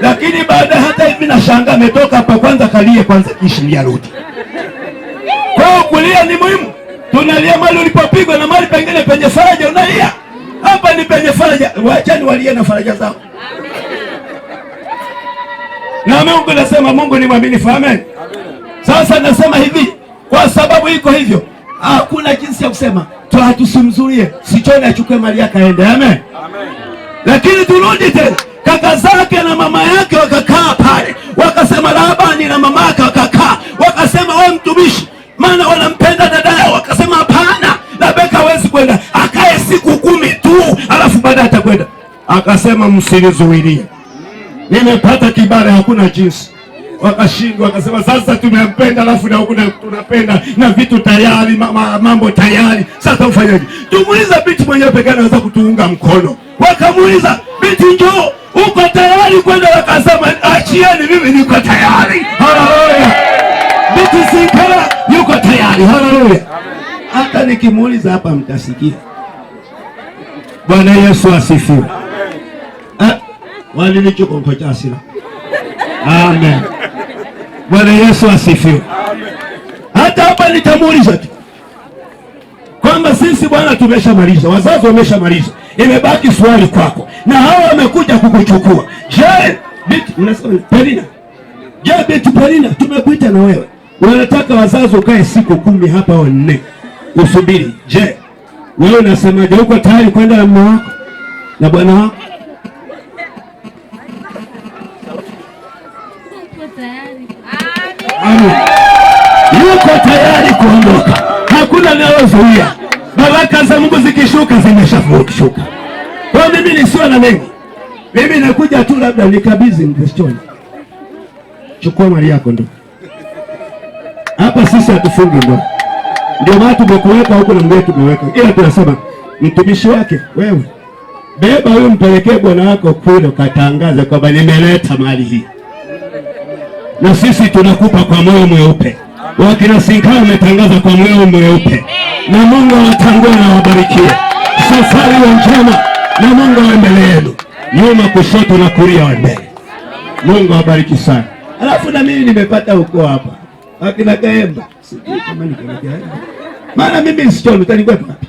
J: Lakini baada hata hivi nashangaa ametoka hapa, kwanza kalie kwanza kisha rudi. Kwa kulia ni muhimu. Tunalia mali ulipopigwa na mali pengine penye faraja unalia. Hapa ni penye faraja. Waachani walie na faraja zao. Na Mungu nasema Mungu ni mwaminifu. Amen. Sasa nasema hivi, kwa sababu iko hivyo, hakuna jinsi ya kusema tusimzuie Sichona achukue mali yake aende. Amen. Lakini turudi tena, kaka zake na mama yake wakakaa pale, wakasema Labani na mama yake wakakaa, wakasema wewe mtumishi, maana wanampenda dada yao, wakasema hapana, Rebeka hawezi kwenda, akae siku 10 tu alafu baadaye atakwenda. Akasema msinizuilie, nimepata kibali, hakuna jinsi. Wakashindwa, wakasema sasa tumempenda alafu na kuna tunapenda na vitu tayari, mambo tayari, sasa ufanyaje? Tumuuliza binti mwenyewe pekee anaweza kutuunga mkono. Wakamuuliza binti, njoo, uko tayari kwenda? Wakasema achieni, mimi niko tayari. Haleluya! Binti Sinkala yuko tayari. Haleluya! Hata nikimuuliza hapa mtasikia. Bwana Yesu asifiwe. Walinichukua kwa jasira. Amen. Bwana Yesu asifiwe. Hata hapa nitamuuliza tu kwamba sisi Bwana tumeshamaliza, wazazi wameshamaliza, imebaki swali kwako, na hao wamekuja kukuchukua. Je, binti unasema Pelina? Je, binti Pelina, tumekuita na wewe. Unataka wazazi ukae siku 10 hapa au 4 usubiri. Je, wewe unasemaje? Uko tayari kwenda na mume wako na bwana wako? Yuko tayari kuondoka. Hakuna linalozuia. Baraka za Mungu zikishuka zimeshafuka. Kwa mimi nisiwe na mengi. Mimi nakuja tu labda nikabidhi msichoni. Chukua mali yako ndo. Hapa sisi hatufungi ndo. Ndio maana tumekuweka huko na mwetu tumeweka. Ila tunasema mtumishi wake wewe, beba huyo mpelekee bwana wako kule katangaze kwamba nimeleta mali hii. Na sisi tunakupa kwa moyo mweupe. Wakina Sinkala wametangaza kwa moyo mweupe. Na Mungu awatangue na wabarikie. Safari ya njema na Mungu awe mbele yenu. Nyuma, kushoto na kulia wa mbele. Mungu awabariki sana. Alafu na mimi nimepata huko hapa. Wakina Kaemba. Sijui kama ni Kaemba. Maana mimi Sichona utanigweka wapi?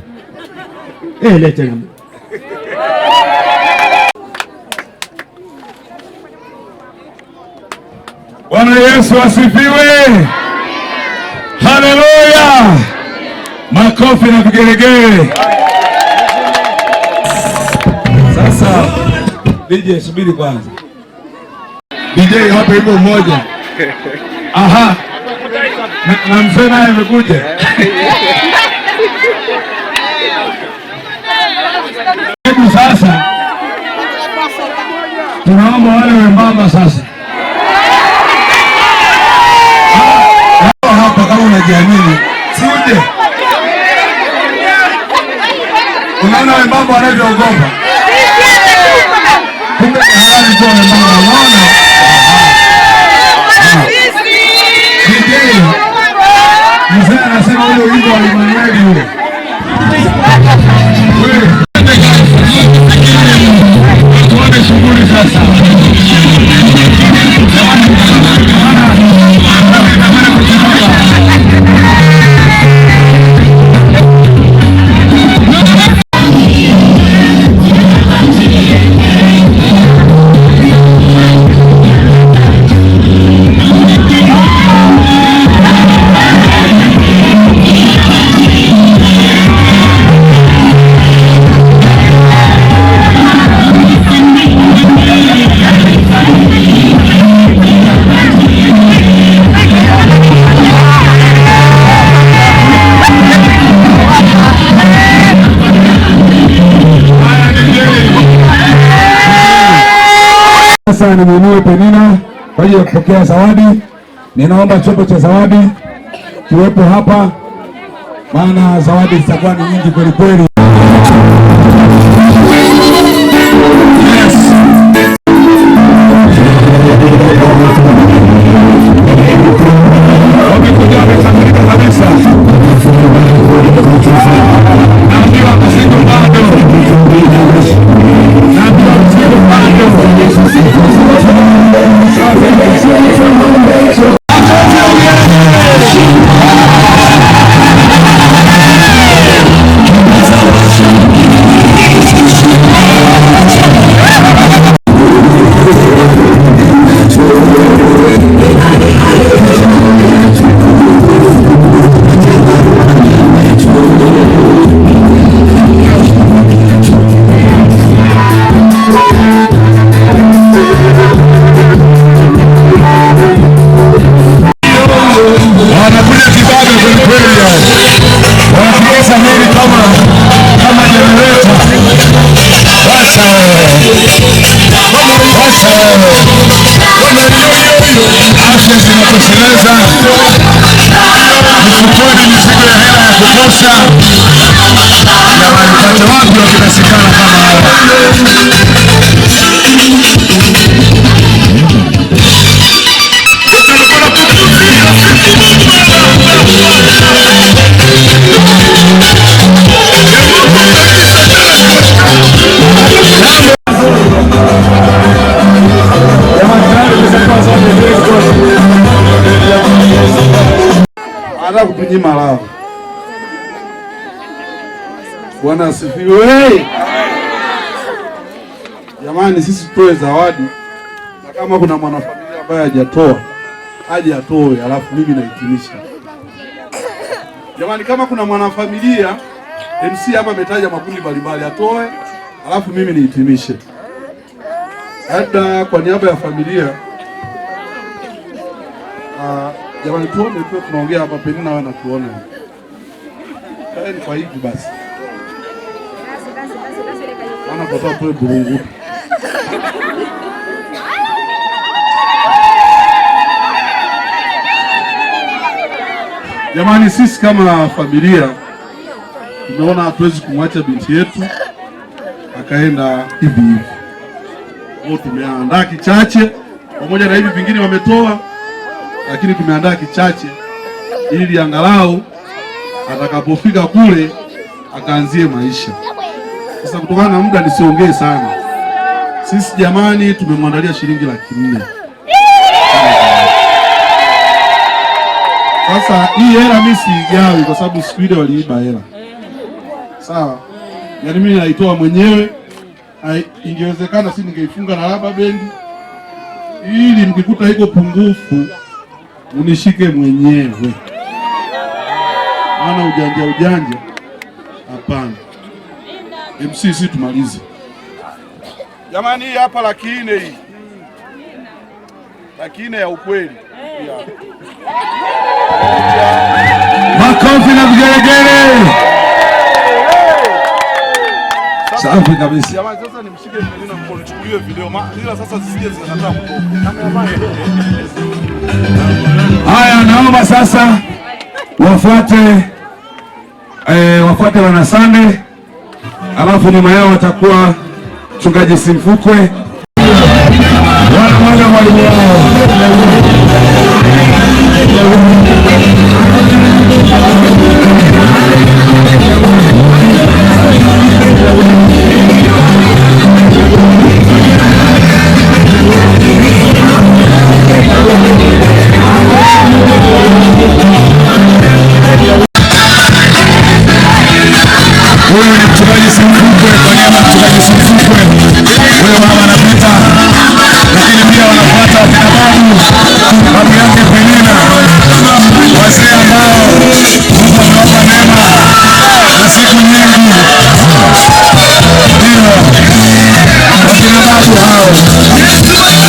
J: Leta na Mungu.
G: Bwana Yesu asifiwe. Haleluya. Makofi na vigelegele. Sasa DJ subiri kwanza. DJ hapa hivyo mmoja. Aha. Na mzee naye amekuja. Hebu sasa tunaomba wale wembamba sasa. Hapa kama unajiamini, sije. mnaogopa. Kumbe ni halali tu wamepanga. Unaona? Mzee anasema ule wimbo wa Emmanuel ule. Tuone shughuli sasa. Sasa nimwinue Penina kwa ajili ya kupokea zawadi. Ninaomba chombo cha zawadi kiwepo hapa, maana zawadi zitakuwa ni nyingi kweli kweli. Wamekuja wamekamilika kabisa. Naambiwa mzigo bado. Zinatosheleza mfukoni, mizigo ya hela ya kutosha. Jamani, pate wapi wakinasikana kama hawa? Hata kutunyima lao. Bwana asifiwe. Jamani, sisi tutoe zawadi, na kama kuna mwanafamilia ambaye hajatoa aje atoe, alafu mimi nahitimisha. Jamani, kama kuna mwanafamilia, MC hapa ametaja makundi mbalimbali, atoe alafu mimi nihitimishe. Hata kwa niaba ya familia, jamani tuone tu tunaongea hapa, Penina wewe natuone. Kaeni kwa hivi basi. Ana pata tu burungu. Jamani, sisi kama familia tumeona hatuwezi kumwacha binti yetu akaenda hivi hivi. Tumeandaa kichache pamoja na hivi vingine wametoa, lakini tumeandaa kichache ili angalau atakapofika kule akaanzie maisha. Sasa kutokana na muda nisiongee sana. Sisi jamani tumemwandalia shilingi 400,000. Sasa hii hela mimi siigawi kwa sababu siku ile waliiba hela. Sawa? Yaani mimi naitoa mwenyewe. Ingewezekana si ningeifunga na raba bendi ili mkikuta iko pungufu unishike mwenyewe. Maana ujanja hapana. MC si tumalize. Jamani, hii hapa 400 hii. 400 ya ukweli. Makofi na vigelegele. Safi kabisa. Jamani, sasa nimshike Penina mkono chukuliwe video. Ila sasa zisije zinakataa kutoka. Haya, naomba sasa wafuate wana Sunday alafu nyuma yao watakuwa mchungaji Simfukwe wana mwalimu wao. Huyu ni mchungaji Simfukwe, kwa niaba ya mchungaji Simfukwe. Huyo mama anapita, lakini pia wanafuata wakina babu yake Penina, wazee ambao Mungu amewapa neema na siku nyingi. Ndio wakina babu hao, jamani,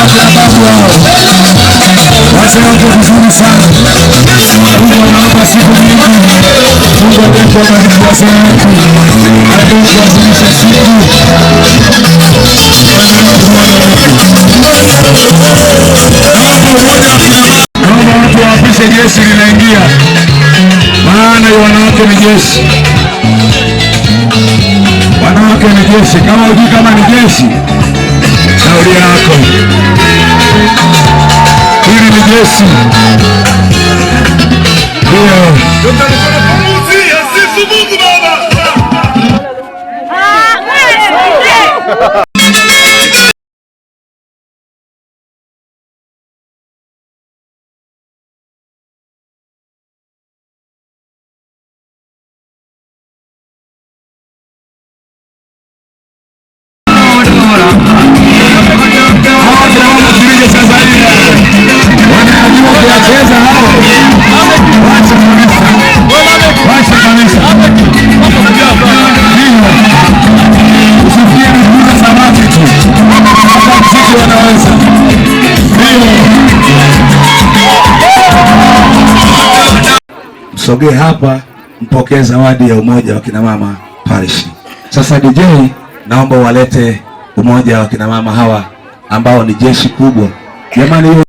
G: wakina babu hao wazee wako vizuri sana. Mungu amewapa siku nyingi. Mungu awepo bariki wazee wetu, awepo kuwazilisha siku. Naomba watu wawapishe, jeshi linaingia, maana ya wanawake ni jeshi. Wanawake ni jeshi. Kama hujui kama ni jeshi, shauri yako. Hili ni jeshi. Ndio. Msogee hapa mpokee zawadi ya umoja wa kina mama parish. Sasa DJ, naomba walete umoja wa kina mama hawa ambao ni jeshi kubwa. Jamani hiyo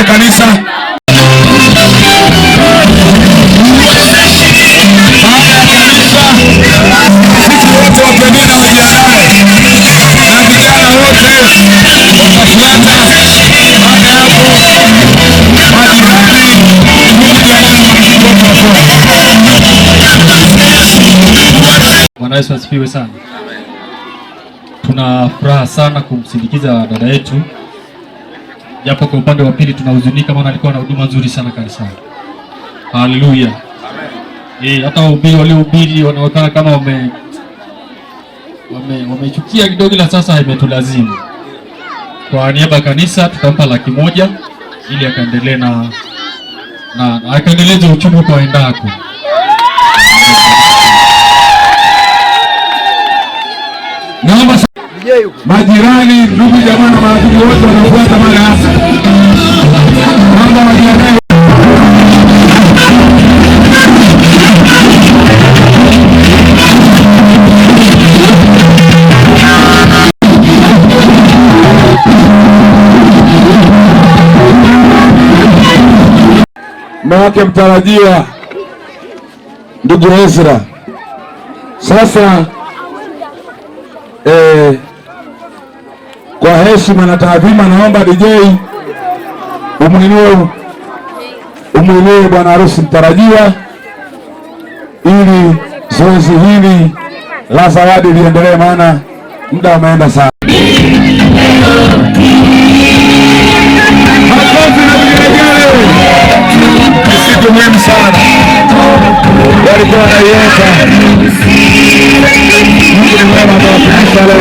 G: kanisa. Sisi wote wapendeni na wajiandae, na vijana wote watafuata. Baada ya hapo
K: Bwana Yesu asifiwe sana. Tuna furaha sana kumsindikiza dada yetu, japo kwa upande wa pili tunahuzunika, maana alikuwa na huduma nzuri sana kanisani. Haleluya. Hata wahubiri waliohubiri wanaonekana kama wamechukia kidogo, ila sasa imetulazimu. Kwa niaba ya kanisa tutampa 100,000 ili akaendelee na akaendeleze uchumi kwa endako.
G: Naomba majirani, ndugu jamaa na marafiki wote wanafuata mara hapa. Naomba majirani wake mtarajiwa ndugu Ezra. Sasa kwa heshima na taadhima naomba DJ umwinue bwana harusi mtarajiwa ili zoezi hili la zawadi liendelee, maana muda umeenda sana. Kitu muhimu sana walikuwa wanaiweka. Mungu ni mwema kwa leo.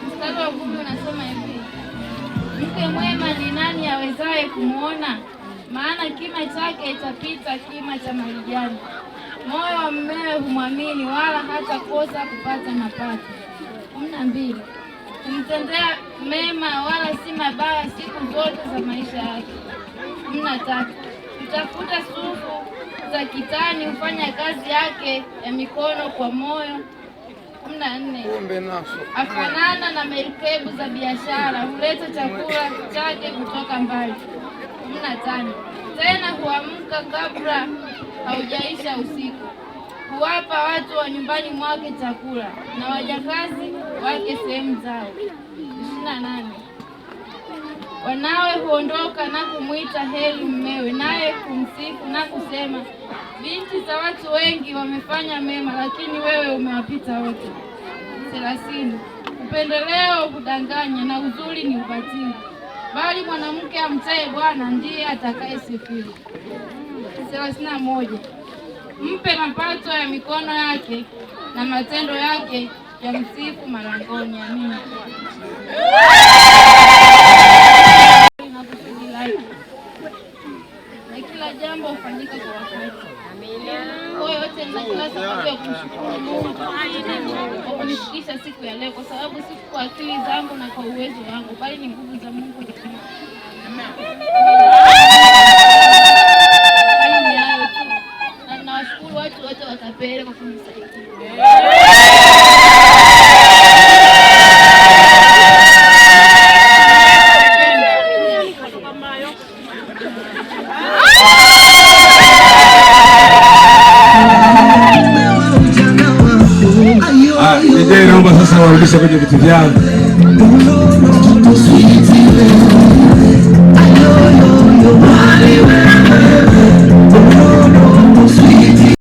A: Mstari wa 10 unasema hivi: mke mwema ni nani awezaye kumuona? Maana kima chake itapita kima cha marijani. Moyo wa mumewe humwamini, wala hata kosa kupata mapato. 12. Kumtendea mema wala si mabaya siku zote za maisha yake. 13. Kutafuta sufu za kitani, hufanya kazi yake ya mikono kwa moyo. 14. Afanana na merikebu za biashara, huleta chakula chake kutoka mbali. 15. Tena huamka kabla haujaisha usiku, huwapa watu wa nyumbani mwake chakula na wajakazi wake sehemu zao. 28. Wanawe huondoka na kumwita heri mmewe, naye kumsifu na kusema, binti za watu wengi wamefanya mema, lakini wewe umewapita wote. 30. Upendeleo hudanganya na uzuri ni ubatili, bali mwanamke amchaye Bwana ndiye atakayesifiwa. 31. Mpe mapato ya mikono yake na matendo yake ya msifu malangoni. Amina. Na kila jambo hufanyika kwa wakati. Kwa yote na kila sababu ya kumshukuru Mungu kwa kunifikisha siku ya leo, kwa sababu si kwa akili zangu na kwa uwezo wangu, bali ni nguvu za Mungu.
G: DJ naomba sasa warudishe kwenye viti vyao.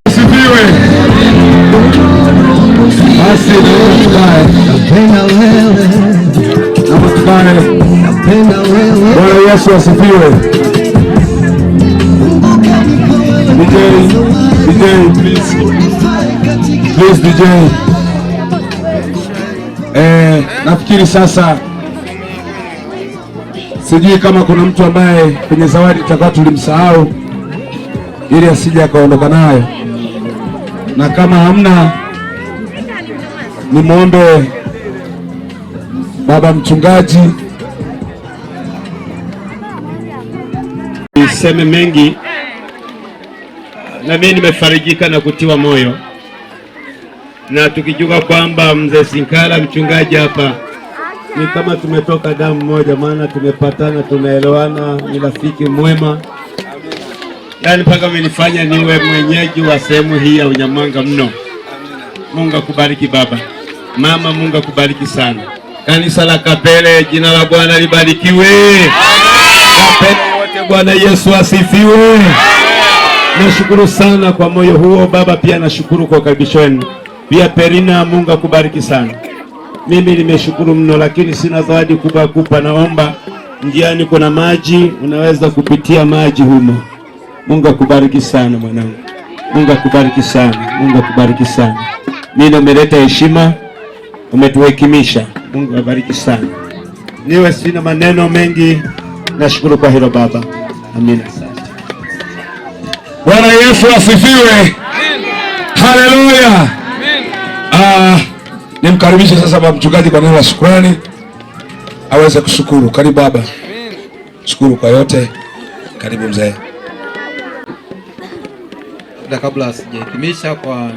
G: Sifiwe. Basi Bwana Yesu asifiwe. DJ, please DJ. Nafikiri sasa, sijui kama kuna mtu ambaye kwenye zawadi tutakuwa tulimsahau ili asije akaondoka nayo, na kama hamna, nimwombe baba mchungaji.
J: Niseme mengi, na mimi nimefarijika na kutiwa moyo, na tukijua kwamba mzee Sinkala mchungaji hapa ni kama tumetoka damu moja, maana tumepatana, tunaelewana, ni rafiki mwema. Yaani mpaka amenifanya niwe mwenyeji wa sehemu hii ya Unyamwanga mno. Mungu akubariki baba. Mama, Mungu akubariki sana. Kanisa la Kapele, jina la Bwana libarikiwe. Kapele wote, Bwana Yesu asifiwe. Nashukuru sana kwa moyo huo baba, pia nashukuru kwa ukaribisho wenu. Pia Perina, Mungu akubariki sana. Mimi nimeshukuru mno, lakini sina zawadi kubwa kupa. Naomba njiani kuna maji, unaweza kupitia maji humo. Mungu akubariki sana mwanangu. Mungu akubariki sana. Mungu akubariki sana. Mimi nimeleta heshima, umetuhekimisha. Mungu abariki sana. Niwe sina maneno mengi, nashukuru kwa hilo baba. Amina.
G: Bwana Yesu asifiwe. Haleluya. Nimkaribishe sasa baba mchungaji kwa neno la shukrani aweze kushukuru. Karibu baba. Shukuru kwa yote. Karibu mzee.
L: Kabla sijahitimisha kwa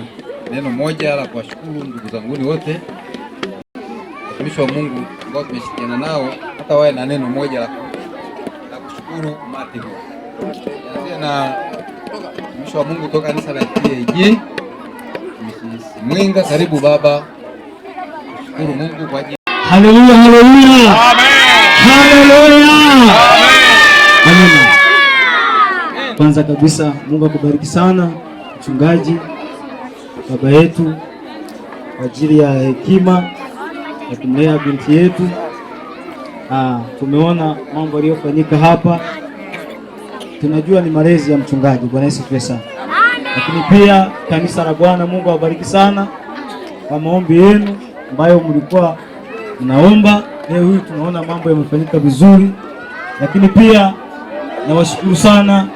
L: neno moja la kuwashukuru ndugu zanguni wote watumishi wa Mungu ambao tumeshirikiana nao, hata wawe na neno moja la kushukuru umati huu. Nianze na mtumishi wa Mungu kutoka kanisa la TAG Mwinga. Karibu baba. Shukuru Mungu kwa ajili.
J: Haleluya, haleluya. Amen. Haleluya. Amen.
M: Kwanza kabisa Mungu akubariki sana mchungaji, baba yetu, kwa ajili ya hekima ya kumlea binti yetu. Tumeona mambo yaliyofanyika hapa, tunajua ni malezi ya mchungaji. Bwana Yesu asifiwe sana. Lakini pia kanisa la Bwana, Mungu awabariki sana kwa maombi yenu ambayo mlikuwa mnaomba. Leo hii tunaona mambo yamefanyika vizuri, lakini pia nawashukuru sana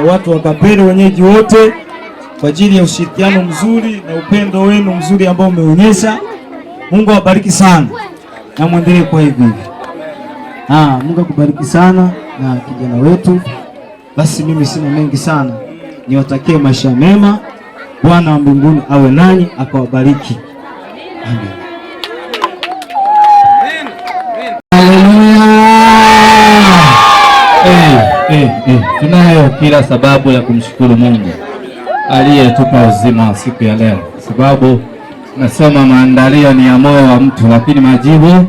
M: watu wa Kapele, wenyeji wote, kwa ajili ya ushirikiano mzuri na upendo wenu mzuri ambao umeonyesha. Mungu awabariki sana na muendelee kwa hivi. Mungu akubariki sana na kijana wetu. Basi mimi sina mengi sana, niwatakie maisha mema. Bwana wa mbinguni awe nanyi, akawabariki. Amen.
L: Tunayo kila sababu ya kumshukuru Mungu aliyetupa uzima wa siku ya leo, sababu nasema maandalio ni ya moyo wa mtu, lakini majibu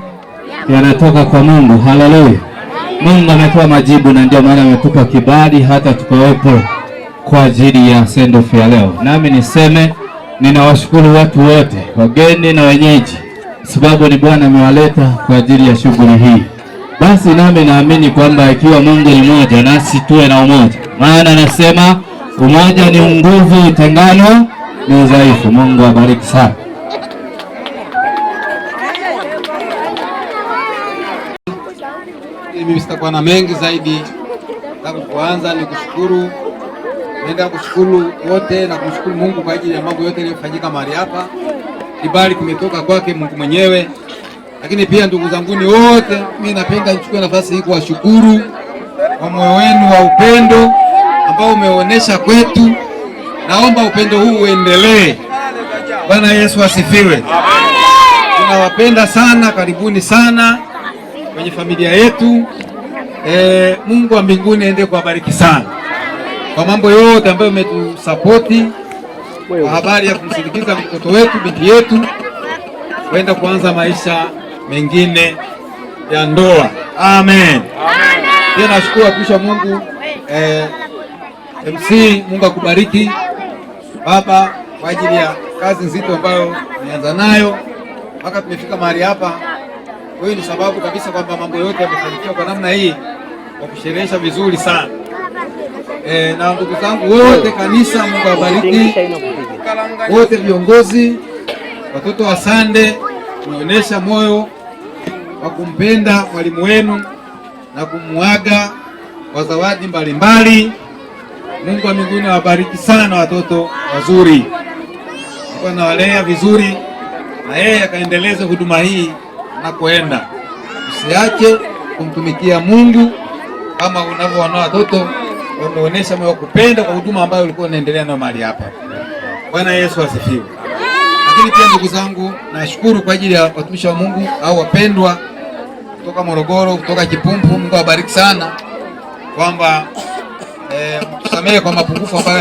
L: yanatoka kwa Mungu. Haleluya. Mungu ametoa majibu, na ndio maana ametupa kibali hata tukawepo kwa ajili ya send off ya leo. Nami niseme ninawashukuru watu wote, wageni na wenyeji, sababu ni Bwana amewaleta kwa ajili ya shughuli hii. Basi nami naamini kwamba ikiwa Mungu ni mmoja, nasi tuwe na umoja. Maana anasema umoja ni nguvu, utengano ni udhaifu. Mungu abariki sana.
N: Mimi sitakuwa na mengi zaidi. Nataka kuanza ni kushukuru. Naenda kushukuru wote na kumshukuru Mungu kwa ajili ya mambo yote yaliyofanyika mahali hapa. Kibali kimetoka kwake Mungu mwenyewe. Lakini pia ndugu zanguni wote, mimi napenda nichukue nafasi hii kuwashukuru kwa moyo wenu wa upendo ambao umeonyesha kwetu. Naomba upendo huu uendelee. Bwana Yesu asifiwe. Tunawapenda sana, karibuni sana kwenye familia yetu. Mungu wa mbinguni aende kuwabariki sana kwa mambo yote ambayo umetusapoti kwa habari ya kumsindikiza mtoto wetu, binti yetu kwenda kuanza maisha mengine ya ndoa. Amen. Pia nashukuru kuisha Mungu MC, Mungu akubariki baba kwa ajili ya kazi nzito ambayo umeanza nayo mpaka tumefika mahali hapa. Kwa hiyo ni sababu kabisa kwamba mambo yote yamefanikiwa kwa namna hii, kwa kusherehesha vizuri sana. Na ndugu zangu wote kanisa, Mungu awabariki wote, viongozi, watoto wa Sande, tumeonyesha moyo wa kumpenda mwalimu wenu na kumuaga kwa zawadi mbalimbali. Mungu wa mbinguni awabariki sana watoto wazuri, kwa nawalea vizuri, na yeye akaendeleza huduma hii anakoenda. Usiache kumtumikia Mungu kama unavyoona watoto wameonyesha moyo wa kupenda kwa huduma ambayo ulikuwa unaendelea nayo mahali hapa. Bwana Yesu asifiwe. Lakini pia ndugu zangu, nashukuru kwa ajili ya watumishi wa Mungu au wapendwa kutoka Morogoro, kutoka Kipumpu. Mungu awabariki sana kwamba mtusamehe kwa mapungufu ambayo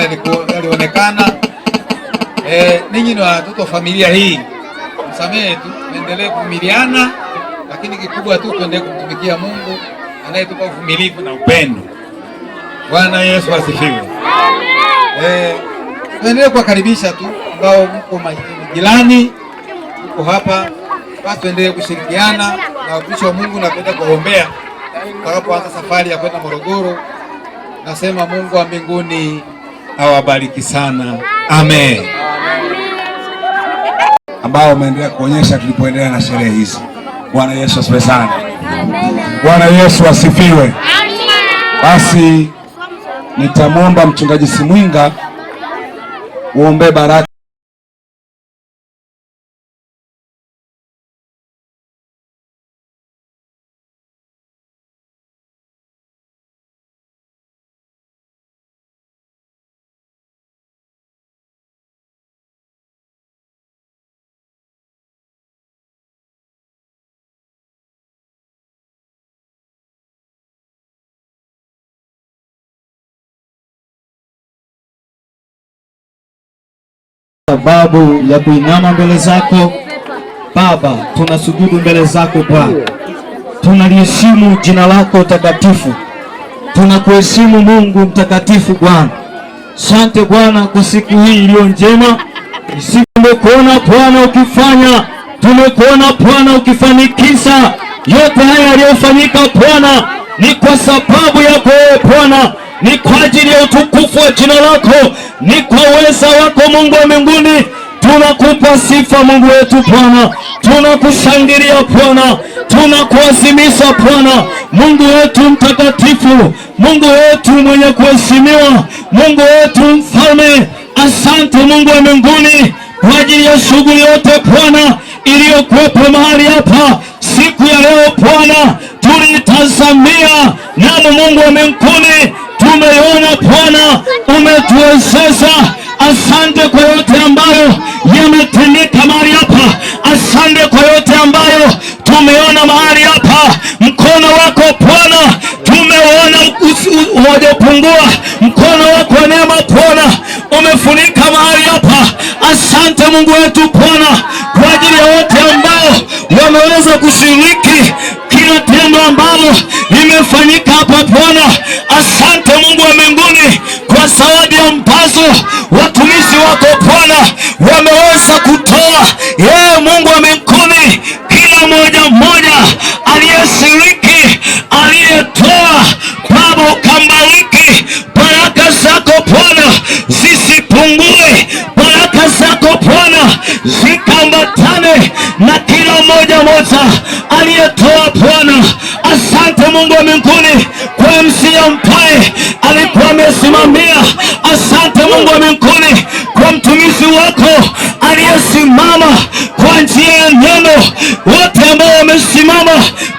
N: yalionekana. Ninyi ni watoto wa familia hii, msamehe tu, tuendelee kuvumiliana, lakini kikubwa tu tuendelee kumtumikia Mungu anayetupa uvumilivu na upendo. Bwana Yesu asifiwe. Tuendelee kuwakaribisha tu ambao mko majirani, mko hapa, basi tuendelee kushirikiana na watumishi wa Mungu na kwenda kuombea tutakapoanza safari ya kwenda Morogoro. Nasema Mungu wa mbinguni awabariki sana. Amen.
G: Ambao umeendelea kuonyesha tulipoendelea na sherehe hizi. Bwana Yesu asifiwe sana. Bwana Yesu asifiwe. Basi nitamwomba mchungaji Simwinga uombe baraka.
M: Sababu ya kuinama mbele zako Baba, tunasujudu mbele zako Bwana, tunaliheshimu jina lako takatifu, tunakuheshimu Mungu mtakatifu Bwana. Asante Bwana kwa siku hii iliyo njema, tumekuona Bwana ukifanya, tumekuona Bwana ukifanikisha yote haya yaliyofanyika Bwana, ni kwa sababu yako Bwana, ni kwa ajili ya utukufu wa jina lako, ni kwa uweza wako Mungu wa mbinguni. Tunakupa sifa Mungu wetu Bwana, tunakushangilia Bwana, tunakuazimisha Bwana, Mungu wetu mtakatifu, Mungu wetu mwenye kuheshimiwa, Mungu wetu mfalme. Asante Mungu wa mbinguni kwa ajili ya shughuli yote Bwana iliyokuwepo mahali hapa siku ya leo Bwana, tulitazamia namo Mungu wa mbinguni tumeiona Bwana, umetuwezesha. Asante kwa yote ambayo yametendeka mahali hapa, asante kwa yote ambayo tumeona mahali hapa. Mkono wako Bwana tumeona hujapungua, mkono wako wa neema Bwana umefunika mahali hapa. Asante Mungu wetu Bwana kwa ajili ya wote ambao wameweza kushiriki kila tendo ambalo limefanyika hapa Bwana. Asante Mungu wa mbinguni kwa zawadi ambazo watumishi wako Bwana wameweza kutoa. Yeye Mungu wa mbinguni, kila mmoja aliyeshiriki, aliyetoa, Baba ukambariki. Baraka zako Bwana zisipungue, baraka zako Bwana zikambatane na kila mmoja aliyetoa Bwana. Asante Mungu wa mbinguni kwa MC ambaye alikuwa amesimamia. Asante Mungu wa mbinguni kwa mtumishi wako aliyesimama kwa njia ya neno. Wote ambao wamesimama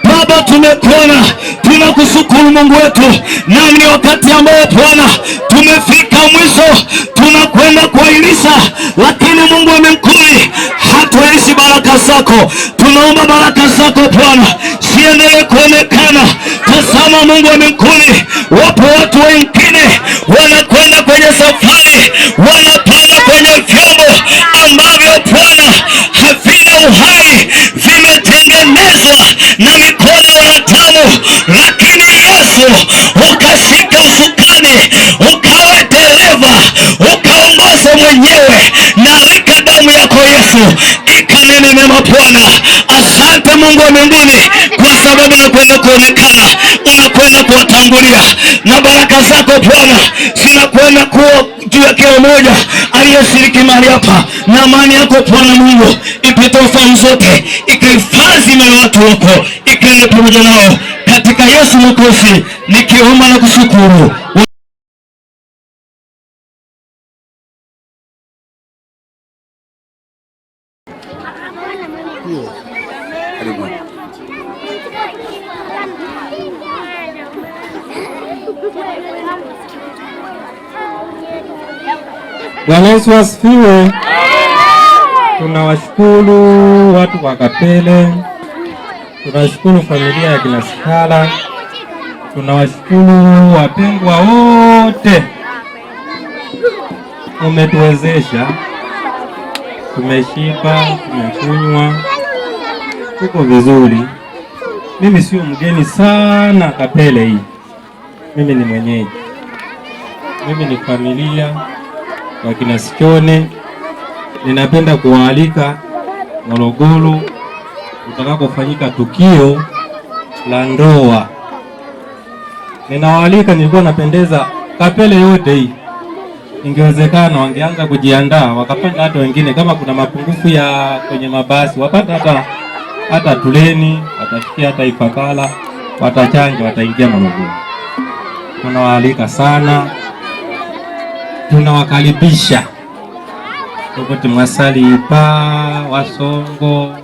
M: Baba, tumekuona, tunakushukuru Mungu wetu. Na ni wakati ambao Bwana tumefika mwisho, tunakwenda kuahirisha, lakini Mungu wa mbinguni hatuishi
J: tunahitaji baraka zako, tunaomba baraka zako Bwana ziendelee kuonekana. Tazama Mungu wa mbinguni, wapo watu wengine wanakwenda kwenye safari, wanapanda kwenye vyombo ambavyo Bwana havina uhai, vimetengenezwa na mikono ya wanadamu, lakini Yesu ukashika usukani, ukawe dereva, ukaongoza mwenyewe, na weka damu yako Yesu ikanene mema Bwana. Asante Mungu wa mbinguni, kwa sababu unakwenda kuonekana, unakwenda kuwatangulia, na baraka zako Bwana zinakwenda kuwa juu ya kila mmoja aliyeshiriki mahali hapa, na amani yako Bwana Mungu ipite fahamu zote, ikahifadhi na watu wako, ikaende pamoja nao, katika Yesu Mwokozi nikiomba na kushukuru.
L: Bwana Yesu asifiwe. Tunawashukuru watu wa Kapele, tunashukuru familia ya kina Sikala, tunawashukuru wapendwa wote, umetuwezesha, tumeshiba, tumekunywa, tuko vizuri. Mimi sio mgeni sana Kapele hii, mimi ni mwenyeji, mimi ni familia wa kina Sichone. Ninapenda kuwaalika Morogoro utakapofanyika tukio la ndoa. Ninawaalika, nilikuwa napendeza Kapele yote hii, ingewezekana wangeanza kujiandaa, wakapanda hata wengine, kama kuna mapungufu ya kwenye mabasi wapata hata Tuleni, watafikia hata Ifakala, watachanja, wataingia Morogoro. Tunawaalika sana, tunawakaribisha popote Mwasali, Wasongo.